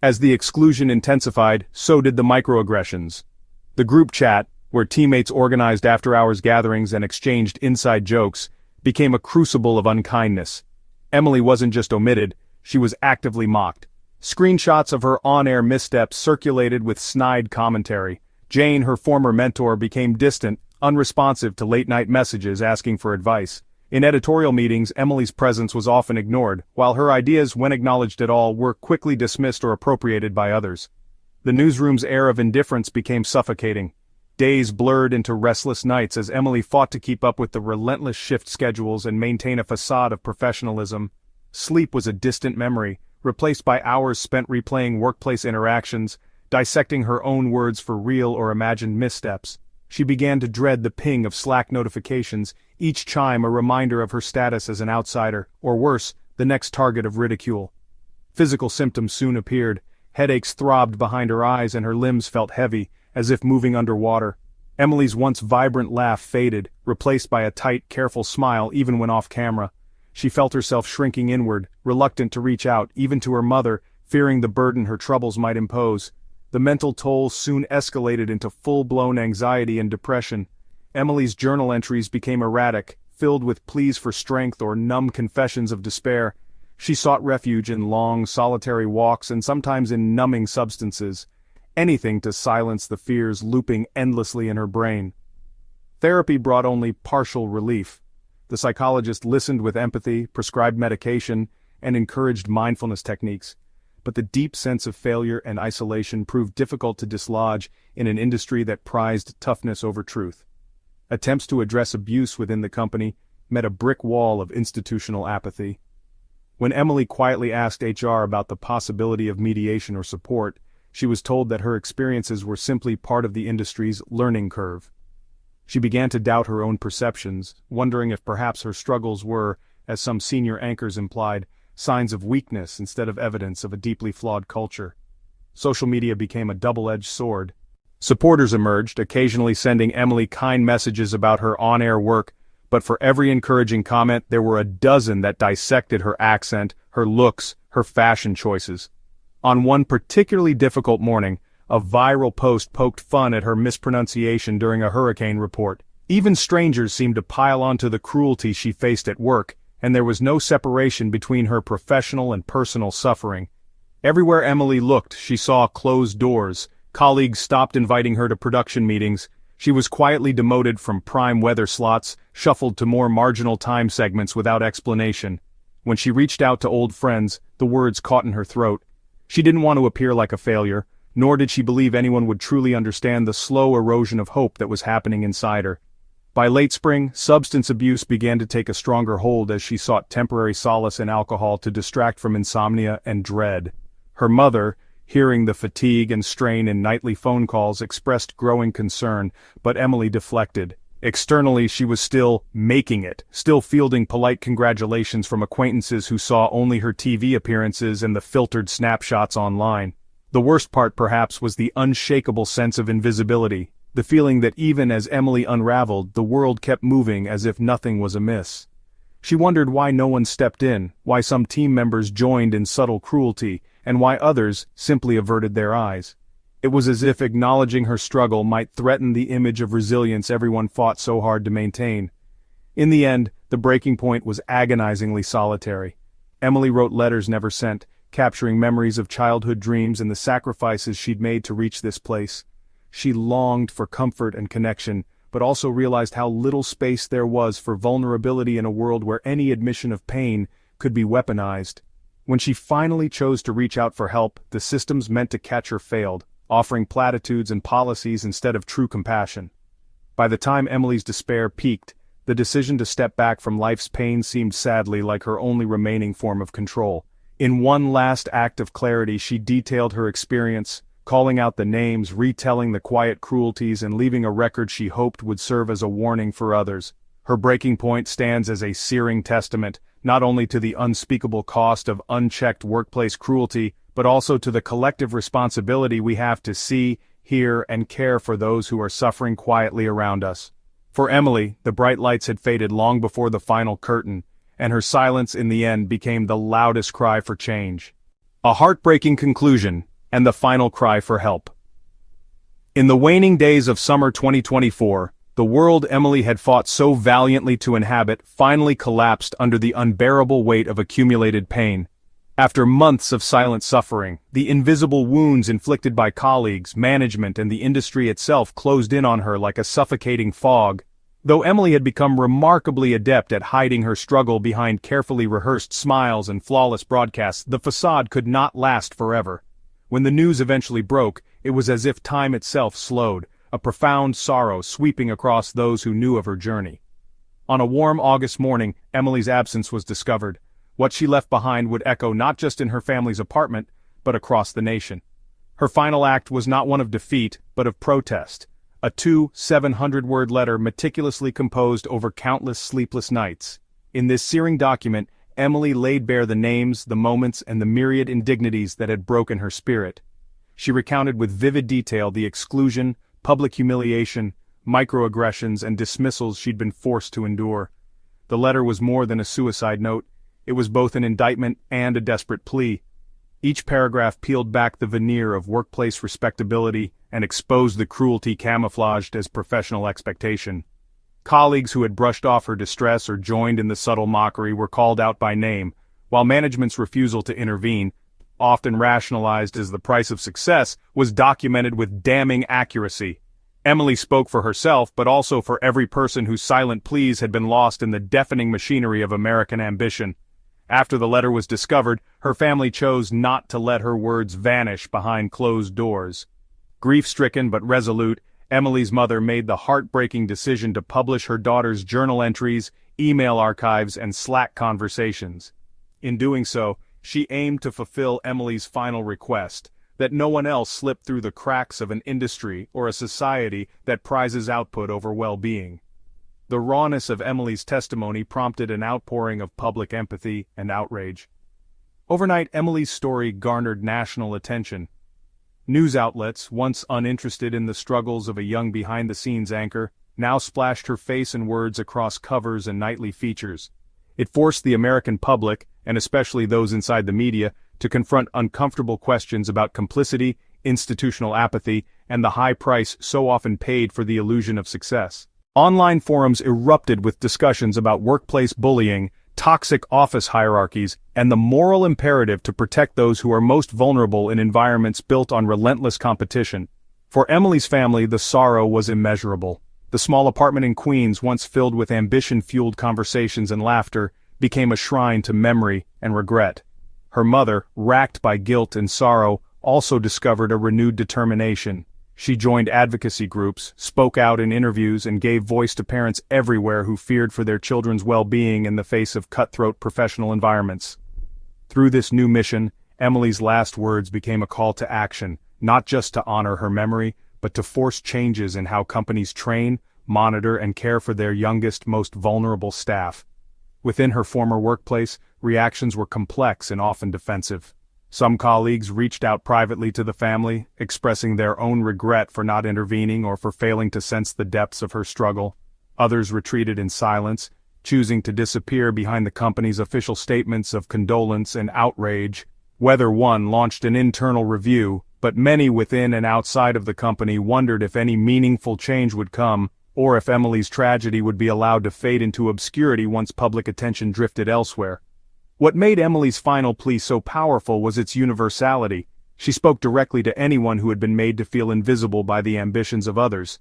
As the exclusion intensified, so did the microaggressions. The group chat, where teammates organized after-hours gatherings and exchanged inside jokes, became a crucible of unkindness. Emily wasn't just omitted, she was actively mocked. Screenshots of her on-air missteps circulated with snide commentary. Jane, her former mentor, became distant, unresponsive to late-night messages asking for advice. In editorial meetings, Emily's presence was often ignored, while her ideas, when acknowledged at all, were quickly dismissed or appropriated by others. The newsroom's air of indifference became suffocating. Days blurred into restless nights as Emily fought to keep up with the relentless shift schedules and maintain a facade of professionalism. Sleep was a distant memory, replaced by hours spent replaying workplace interactions, dissecting her own words for real or imagined missteps. She began to dread the ping of Slack notifications, each chime a reminder of her status as an outsider, or worse, the next target of ridicule. Physical symptoms soon appeared. Headaches throbbed behind her eyes and her limbs felt heavy, as if moving underwater. Emily's once vibrant laugh faded, replaced by a tight, careful smile even when off camera. She felt herself shrinking inward, reluctant to reach out, even to her mother, fearing the burden her troubles might impose. The mental toll soon escalated into full-blown anxiety and depression. Emily's journal entries became erratic, filled with pleas for strength or numb confessions of despair. She sought refuge in long, solitary walks and sometimes in numbing substances. Anything to silence the fears looping endlessly in her brain. Therapy brought only partial relief. The psychologist listened with empathy, prescribed medication, and encouraged mindfulness techniques. But the deep sense of failure and isolation proved difficult to dislodge in an industry that prized toughness over truth. Attempts to address abuse within the company met a brick wall of institutional apathy. When Emily quietly asked HR about the possibility of mediation or support, she was told that her experiences were simply part of the industry's learning curve. She began to doubt her own perceptions, wondering if perhaps her struggles were, as some senior anchors implied, signs of weakness instead of evidence of a deeply flawed culture. Social media became a double-edged sword. Supporters emerged, occasionally sending Emily kind messages about her on-air work, but for every encouraging comment there were a dozen that dissected her accent, her looks, her fashion choices. On one particularly difficult morning, a viral post poked fun at her mispronunciation during a hurricane report. Even strangers seemed to pile onto the cruelty she faced at work, and there was no separation between her professional and personal suffering. Everywhere Emily looked, she saw closed doors. Colleagues stopped inviting her to production meetings. She was quietly demoted from prime weather slots, shuffled to more marginal time segments without explanation. When she reached out to old friends, the words caught in her throat. She didn't want to appear like a failure, nor did she believe anyone would truly understand the slow erosion of hope that was happening inside her. By late spring, substance abuse began to take a stronger hold as she sought temporary solace in alcohol to distract from insomnia and dread. Her mother, hearing the fatigue and strain in nightly phone calls, expressed growing concern, but Emily deflected. Externally, she was still making it, still fielding polite congratulations from acquaintances who saw only her TV appearances and the filtered snapshots online. The worst part, perhaps, was the unshakable sense of invisibility, the feeling that even as Emily unraveled, the world kept moving as if nothing was amiss. She wondered why no one stepped in, why some team members joined in subtle cruelty, and why others simply averted their eyes. It was as if acknowledging her struggle might threaten the image of resilience everyone fought so hard to maintain. In the end, the breaking point was agonizingly solitary. Emily wrote letters never sent, capturing memories of childhood dreams and the sacrifices she'd made to reach this place. She longed for comfort and connection, but also realized how little space there was for vulnerability in a world where any admission of pain could be weaponized. When she finally chose to reach out for help, the systems meant to catch her failed, offering platitudes and policies instead of true compassion. By the time Emily's despair peaked, the decision to step back from life's pain seemed sadly like her only remaining form of control. In one last act of clarity, she detailed her experience, calling out the names, retelling the quiet cruelties, and leaving a record she hoped would serve as a warning for others. Her breaking point stands as a searing testament, not only to the unspeakable cost of unchecked workplace cruelty, but also to the collective responsibility we have to see, hear, and care for those who are suffering quietly around us. For Emily, the bright lights had faded long before the final curtain, and her silence in the end became the loudest cry for change. A heartbreaking conclusion, and the final cry for help. In the waning days of summer 2024, the world Emily had fought so valiantly to inhabit finally collapsed under the unbearable weight of accumulated pain. After months of silent suffering, the invisible wounds inflicted by colleagues, management, and the industry itself closed in on her like a suffocating fog. Though Emily had become remarkably adept at hiding her struggle behind carefully rehearsed smiles and flawless broadcasts, the facade could not last forever. When the news eventually broke, it was as if time itself slowed, a profound sorrow sweeping across those who knew of her journey. On a warm August morning, Emily's absence was discovered. What she left behind would echo not just in her family's apartment, but across the nation. Her final act was not one of defeat, but of protest. A 700-word letter meticulously composed over countless sleepless nights. In this searing document, Emily laid bare the names, the moments, and the myriad indignities that had broken her spirit. She recounted with vivid detail the exclusion, public humiliation, microaggressions, and dismissals she'd been forced to endure. The letter was more than a suicide note. It was both an indictment and a desperate plea. Each paragraph peeled back the veneer of workplace respectability and exposed the cruelty camouflaged as professional expectation. Colleagues who had brushed off her distress or joined in the subtle mockery were called out by name, while management's refusal to intervene, often rationalized as the price of success, was documented with damning accuracy. Emily spoke for herself, but also for every person whose silent pleas had been lost in the deafening machinery of American ambition. After the letter was discovered, her family chose not to let her words vanish behind closed doors. Grief-stricken but resolute, Emily's mother made the heartbreaking decision to publish her daughter's journal entries, email archives, and Slack conversations. In doing so, she aimed to fulfill Emily's final request, that no one else slip through the cracks of an industry or a society that prizes output over well-being. The rawness of Emily's testimony prompted an outpouring of public empathy and outrage. Overnight, Emily's story garnered national attention. News outlets, once uninterested in the struggles of a young behind-the-scenes anchor, now splashed her face and words across covers and nightly features. It forced the American public, and especially those inside the media, to confront uncomfortable questions about complicity, institutional apathy, and the high price so often paid for the illusion of success. Online forums erupted with discussions about workplace bullying, toxic office hierarchies, and the moral imperative to protect those who are most vulnerable in environments built on relentless competition. For Emily's family, the sorrow was immeasurable. The small apartment in Queens, once filled with ambition-fueled conversations and laughter, became a shrine to memory and regret. Her mother, racked by guilt and sorrow, also discovered a renewed determination. She joined advocacy groups, spoke out in interviews, and gave voice to parents everywhere who feared for their children's well-being in the face of cutthroat professional environments. Through this new mission, Emily's last words became a call to action, not just to honor her memory, but to force changes in how companies train, monitor, and care for their youngest, most vulnerable staff. Within her former workplace, reactions were complex and often defensive. Some colleagues reached out privately to the family, expressing their own regret for not intervening or for failing to sense the depths of her struggle. Others retreated in silence, choosing to disappear behind the company's official statements of condolence and outrage. Whether one launched an internal review, but many within and outside of the company wondered if any meaningful change would come, or if Emily's tragedy would be allowed to fade into obscurity once public attention drifted elsewhere. What made Emily's final plea so powerful was its universality. She spoke directly to anyone who had been made to feel invisible by the ambitions of others.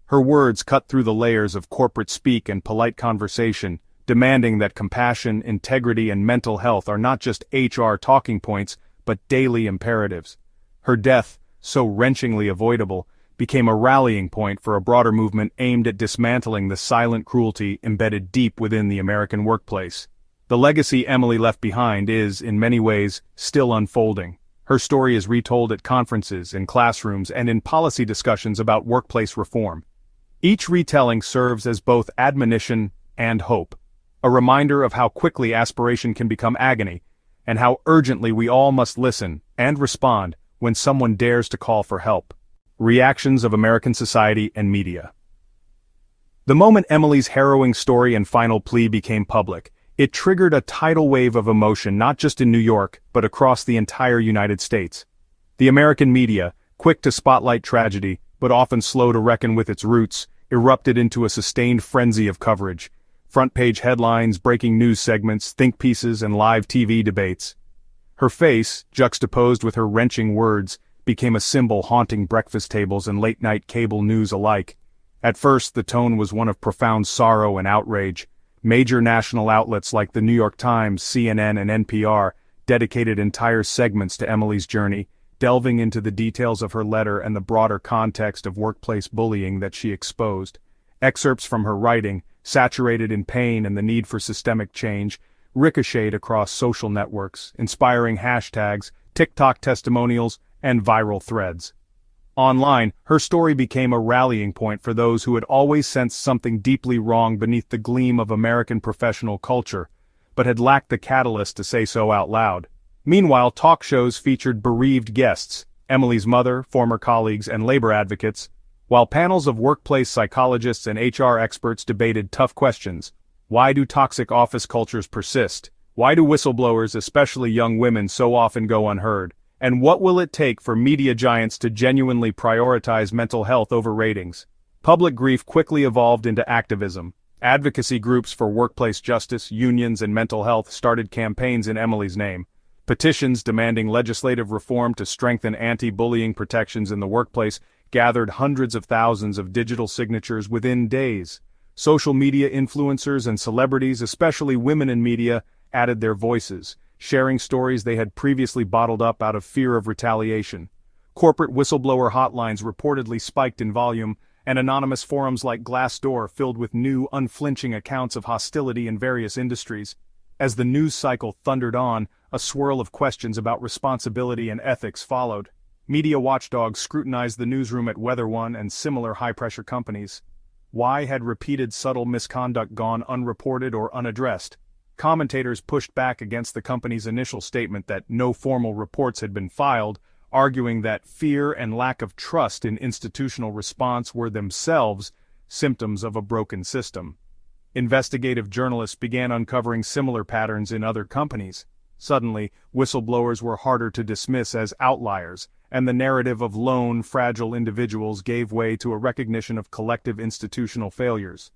Her words cut through the layers of corporate speak and polite conversation, demanding that compassion, integrity, and mental health are not just HR talking points, but daily imperatives. Her death, so wrenchingly avoidable, became a rallying point for a broader movement aimed at dismantling the silent cruelty embedded deep within the American workplace. The legacy Emily left behind is, in many ways, still unfolding. Her story is retold at conferences, in classrooms, and in policy discussions about workplace reform. Each retelling serves as both admonition and hope, a reminder of how quickly aspiration can become agony, and how urgently we all must listen and respond when someone dares to call for help. Reactions of American Society and Media. The moment Emily's harrowing story and final plea became public, it triggered a tidal wave of emotion not just in New York, but across the entire United States. The American media, quick to spotlight tragedy, but often slow to reckon with its roots, erupted into a sustained frenzy of coverage. Front-page headlines, breaking news segments, think pieces, and live TV debates. Her face, juxtaposed with her wrenching words, became a symbol haunting breakfast tables and late-night cable news alike. At first, the tone was one of profound sorrow and outrage. Major national outlets like the New York Times, CNN, and NPR dedicated entire segments to Emily's journey, delving into the details of her letter and the broader context of workplace bullying that she exposed. Excerpts from her writing, saturated in pain and the need for systemic change, ricocheted across social networks, inspiring hashtags, TikTok testimonials, and viral threads. Online, her story became a rallying point for those who had always sensed something deeply wrong beneath the gleam of American professional culture, but had lacked the catalyst to say so out loud. Meanwhile, talk shows featured bereaved guests, Emily's mother, former colleagues, and labor advocates, while panels of workplace psychologists and HR experts debated tough questions. Why do toxic office cultures persist? Why do whistleblowers, especially young women, so often go unheard? And what will it take for media giants to genuinely prioritize mental health over ratings? Public grief quickly evolved into activism. Advocacy groups for workplace justice, unions, and mental health started campaigns in Emily's name. Petitions demanding legislative reform to strengthen anti-bullying protections in the workplace gathered hundreds of thousands of digital signatures within days. Social media influencers and celebrities, especially women in media, added their voices, sharing stories they had previously bottled up out of fear of retaliation. Corporate whistleblower hotlines reportedly spiked in volume, and anonymous forums like Glassdoor filled with new, unflinching accounts of hostility in various industries. As the news cycle thundered on, a swirl of questions about responsibility and ethics followed. Media watchdogs scrutinized the newsroom at Weather One and similar high-pressure companies. Why had repeated subtle misconduct gone unreported or unaddressed? Commentators pushed back against the company's initial statement that no formal reports had been filed, arguing that fear and lack of trust in institutional response were themselves symptoms of a broken system. Investigative journalists began uncovering similar patterns in other companies. Suddenly, whistleblowers were harder to dismiss as outliers, and the narrative of lone, fragile individuals gave way to a recognition of collective institutional failures.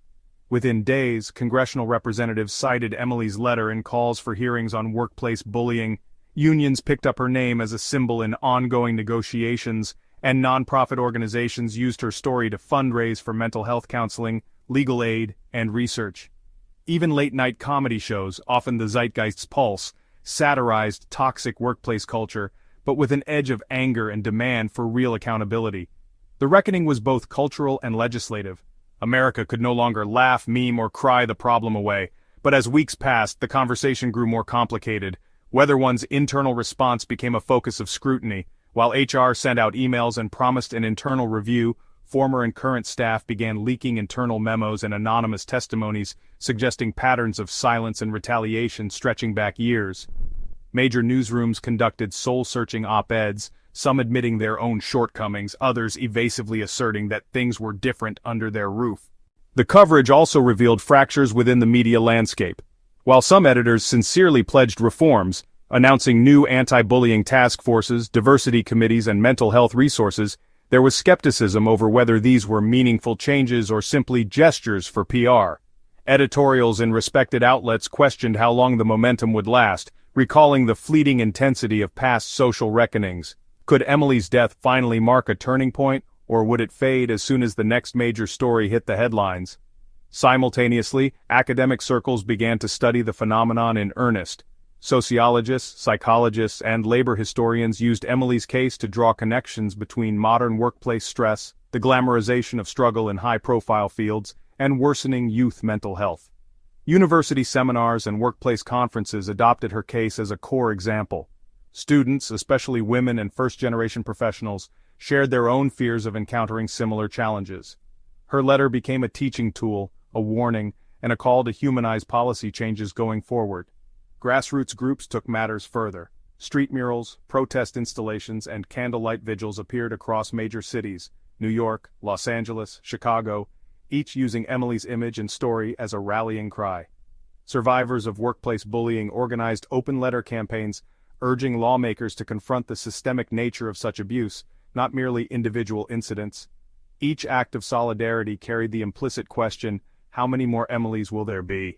Within days, congressional representatives cited Emily's letter in calls for hearings on workplace bullying. Unions picked up her name as a symbol in ongoing negotiations, and nonprofit organizations used her story to fundraise for mental health counseling, legal aid, and research. Even late-night comedy shows, often the Zeitgeist's pulse, satirized toxic workplace culture, but with an edge of anger and demand for real accountability. The reckoning was both cultural and legislative. America could no longer laugh, meme, or cry the problem away, but as weeks passed, the conversation grew more complicated. Weather One's internal response became a focus of scrutiny. While HR sent out emails and promised an internal review, former and current staff began leaking internal memos and anonymous testimonies, suggesting patterns of silence and retaliation stretching back years. Major newsrooms conducted soul-searching op-eds, some admitting their own shortcomings, others evasively asserting that things were different under their roof. The coverage also revealed fractures within the media landscape. While some editors sincerely pledged reforms, announcing new anti-bullying task forces, diversity committees, and mental health resources, there was skepticism over whether these were meaningful changes or simply gestures for PR. Editorials in respected outlets questioned how long the momentum would last, recalling the fleeting intensity of past social reckonings. Could Emily's death finally mark a turning point, or would it fade as soon as the next major story hit the headlines? Simultaneously, academic circles began to study the phenomenon in earnest. Sociologists, psychologists, and labor historians used Emily's case to draw connections between modern workplace stress, the glamorization of struggle in high-profile fields, and worsening youth mental health. University seminars and workplace conferences adopted her case as a core example. Students, especially women and first-generation professionals, shared their own fears of encountering similar challenges. Her letter became a teaching tool, a warning, and a call to humanize policy changes going forward. Grassroots groups took matters further. Street murals, protest installations, and candlelight vigils appeared across major cities: New York, Los Angeles, Chicago, each using Emily's image and story as a rallying cry. Survivors of workplace bullying organized open letter campaigns, urging lawmakers to confront the systemic nature of such abuse, not merely individual incidents. Each act of solidarity carried the implicit question, how many more Emilys will there be?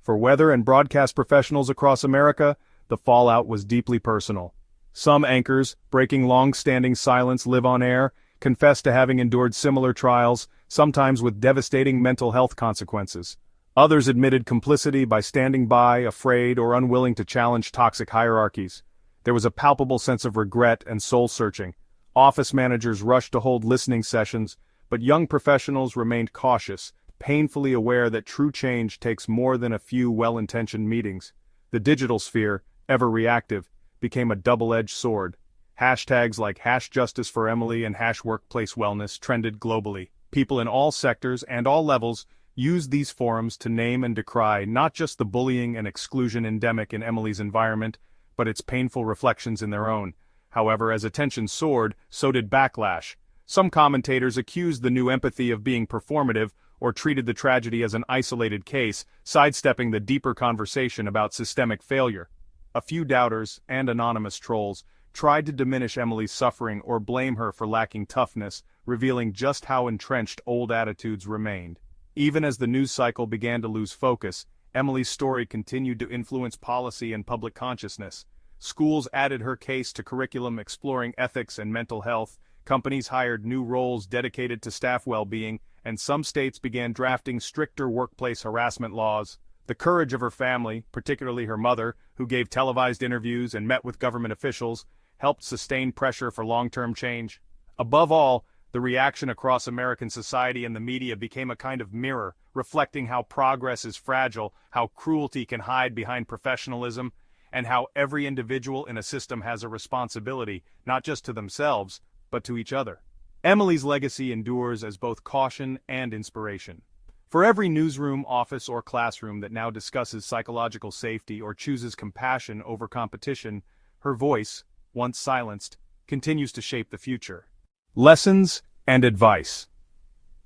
For weather and broadcast professionals across America, the fallout was deeply personal. Some anchors, breaking long-standing silence live on air, confessed to having endured similar trials, sometimes with devastating mental health consequences. Others admitted complicity by standing by, afraid or unwilling to challenge toxic hierarchies. There was a palpable sense of regret and soul-searching. Office managers rushed to hold listening sessions, but young professionals remained cautious, painfully aware that true change takes more than a few well-intentioned meetings. The digital sphere, ever reactive, became a double-edged sword. Hashtags like #JusticeForEmily and #WorkplaceWellness trended globally. People in all sectors and all levels used these forums to name and decry not just the bullying and exclusion endemic in Emily's environment, but its painful reflections in their own. However, as attention soared, so did backlash. Some commentators accused the new empathy of being performative or treated the tragedy as an isolated case, sidestepping the deeper conversation about systemic failure. A few doubters, and anonymous trolls, tried to diminish Emily's suffering or blame her for lacking toughness, revealing just how entrenched old attitudes remained. Even as the news cycle began to lose focus, Emily's story continued to influence policy and public consciousness. Schools added her case to curriculum exploring ethics and mental health, companies hired new roles dedicated to staff well-being, and some states began drafting stricter workplace harassment laws. The courage of her family, particularly her mother, who gave televised interviews and met with government officials, helped sustain pressure for long-term change. Above all, the reaction across American society and the media became a kind of mirror, reflecting how progress is fragile, how cruelty can hide behind professionalism, and how every individual in a system has a responsibility, not just to themselves, but to each other. Emily's legacy endures as both caution and inspiration. For every newsroom, office, or classroom that now discusses psychological safety or chooses compassion over competition, her voice, once silenced, continues to shape the future. Lessons and advice.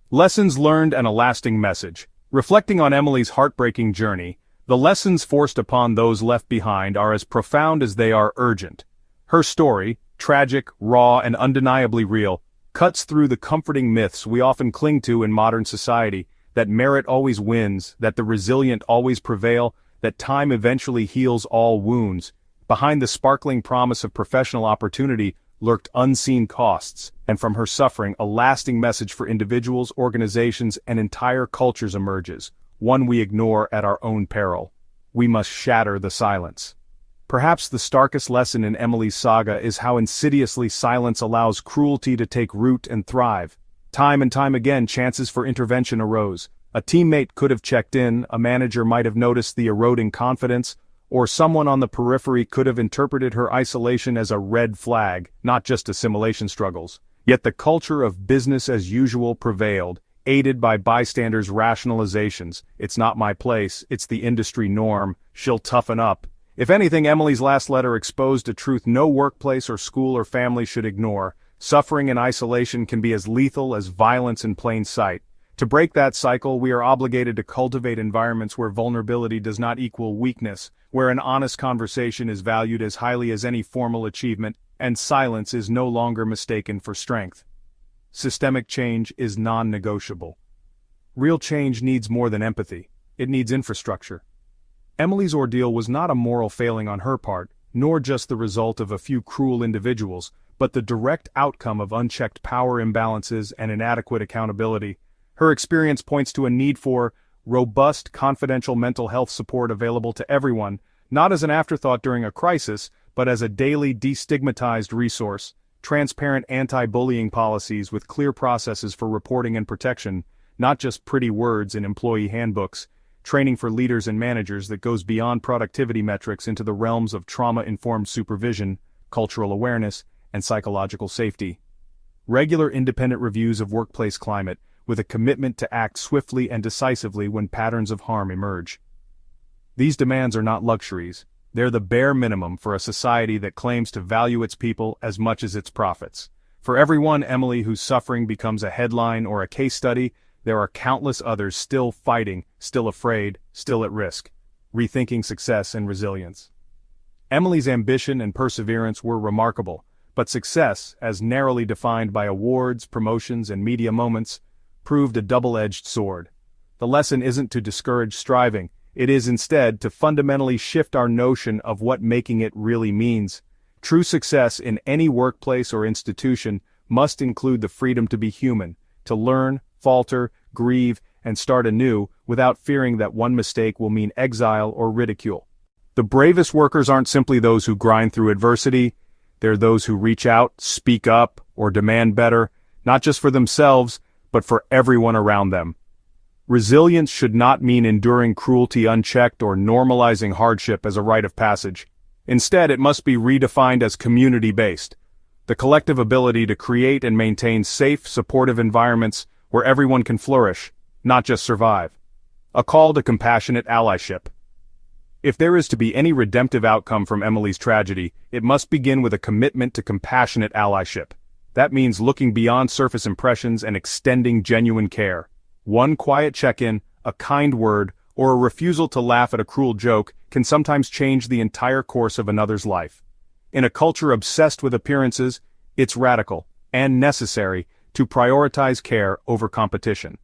Lessons learned and a lasting message. Reflecting on Emily's heartbreaking journey, the lessons forced upon those left behind are as profound as they are urgent. Her story, tragic, raw, and undeniably real, cuts through the comforting myths we often cling to in modern society, that merit always wins, that the resilient always prevail, that time eventually heals all wounds. Behind the sparkling promise of professional opportunity lurked unseen costs, and from her suffering a lasting message for individuals, organizations, and entire cultures emerges, one we ignore at our own peril. We must shatter the silence. Perhaps the starkest lesson in Emily's saga is how insidiously silence allows cruelty to take root and thrive. Time and time again, chances for intervention arose. A teammate could have checked in, a manager might have noticed the eroding confidence, or someone on the periphery could have interpreted her isolation as a red flag, not just assimilation struggles. Yet the culture of business as usual prevailed, aided by bystanders' rationalizations. It's not my place, it's the industry norm, she'll toughen up. If anything, Emily's last letter exposed a truth no workplace or school or family should ignore. Suffering in isolation can be as lethal as violence in plain sight. To break that cycle, we are obligated to cultivate environments where vulnerability does not equal weakness, where an honest conversation is valued as highly as any formal achievement, and silence is no longer mistaken for strength. Systemic change is non-negotiable. Real change needs more than empathy. It needs infrastructure. Emily's ordeal was not a moral failing on her part, nor just the result of a few cruel individuals, but the direct outcome of unchecked power imbalances and inadequate accountability. Her experience points to a need for robust, confidential mental health support available to everyone, not as an afterthought during a crisis, but as a daily destigmatized resource. Transparent anti-bullying policies with clear processes for reporting and protection, not just pretty words in employee handbooks. Training for leaders and managers that goes beyond productivity metrics into the realms of trauma-informed supervision, cultural awareness, and psychological safety. Regular independent reviews of workplace climate, with a commitment to act swiftly and decisively when patterns of harm emerge. These demands are not luxuries, They're the bare minimum for a society that claims to value its people as much as its profits. For every one Emily whose suffering becomes a headline or a case study, there are countless others still fighting, still afraid, still at risk, rethinking success and resilience. Emily's ambition and perseverance were remarkable, but success, as narrowly defined by awards, promotions, and media moments, proved a double-edged sword. The lesson isn't to discourage striving, it is instead to fundamentally shift our notion of what making it really means. True success in any workplace or institution must include the freedom to be human, to learn, falter, grieve, and start anew without fearing that one mistake will mean exile or ridicule. The bravest workers aren't simply those who grind through adversity, they're those who reach out, speak up, or demand better, not just for themselves, but for everyone around them. Resilience should not mean enduring cruelty unchecked or normalizing hardship as a rite of passage. Instead, it must be redefined as community-based. The collective ability to create and maintain safe, supportive environments where everyone can flourish, not just survive. A call to compassionate allyship. If there is to be any redemptive outcome from Emily's tragedy, it must begin with a commitment to compassionate allyship. That means looking beyond surface impressions and extending genuine care. One quiet check-in, a kind word, or a refusal to laugh at a cruel joke can sometimes change the entire course of another's life. In a culture obsessed with appearances, it's radical, and necessary, to prioritize care over competition.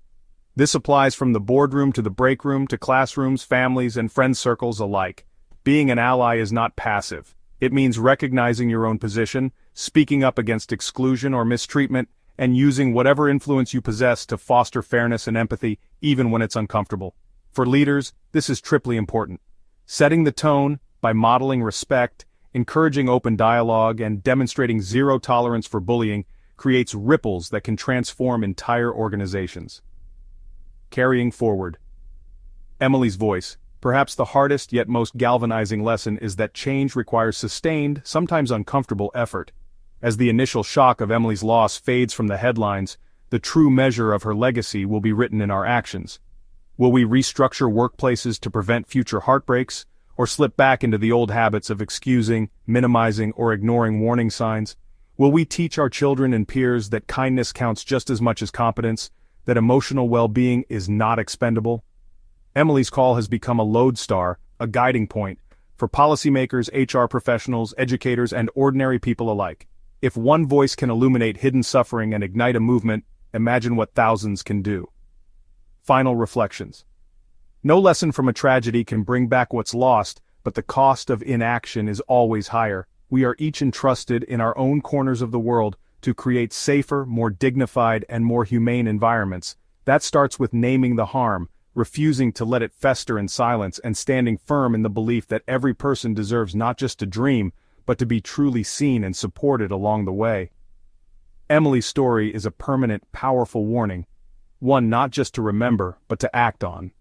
This applies from the boardroom to the break room to classrooms, families, and friend circles alike. Being an ally is not passive. It means recognizing your own position, speaking up against exclusion or mistreatment, and using whatever influence you possess to foster fairness and empathy, even when it's uncomfortable. For leaders, this is triply important. Setting the tone by modeling respect, encouraging open dialogue, and demonstrating zero tolerance for bullying creates ripples that can transform entire organizations. Carrying forward. Emily's voice, perhaps the hardest yet most galvanizing lesson, is that change requires sustained, sometimes uncomfortable effort. As the initial shock of Emily's loss fades from the headlines, the true measure of her legacy will be written in our actions. Will we restructure workplaces to prevent future heartbreaks, or slip back into the old habits of excusing, minimizing, or ignoring warning signs? Will we teach our children and peers that kindness counts just as much as competence, that emotional well-being is not expendable? Emily's call has become a lodestar, a guiding point, for policymakers, HR professionals, educators, and ordinary people alike. If one voice can illuminate hidden suffering and ignite a movement, imagine what thousands can do. Final reflections. No lesson from a tragedy can bring back what's lost, but the cost of inaction is always higher. We are each entrusted in our own corners of the world to create safer, more dignified, and more humane environments. That starts with naming the harm, refusing to let it fester in silence, and standing firm in the belief that every person deserves not just to dream, but to be truly seen and supported along the way. Emily's story is a permanent, powerful warning, one not just to remember, but to act on.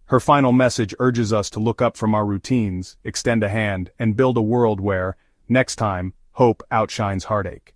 Her final message urges us to look up from our routines, extend a hand, and build a world where, next time, hope outshines heartache.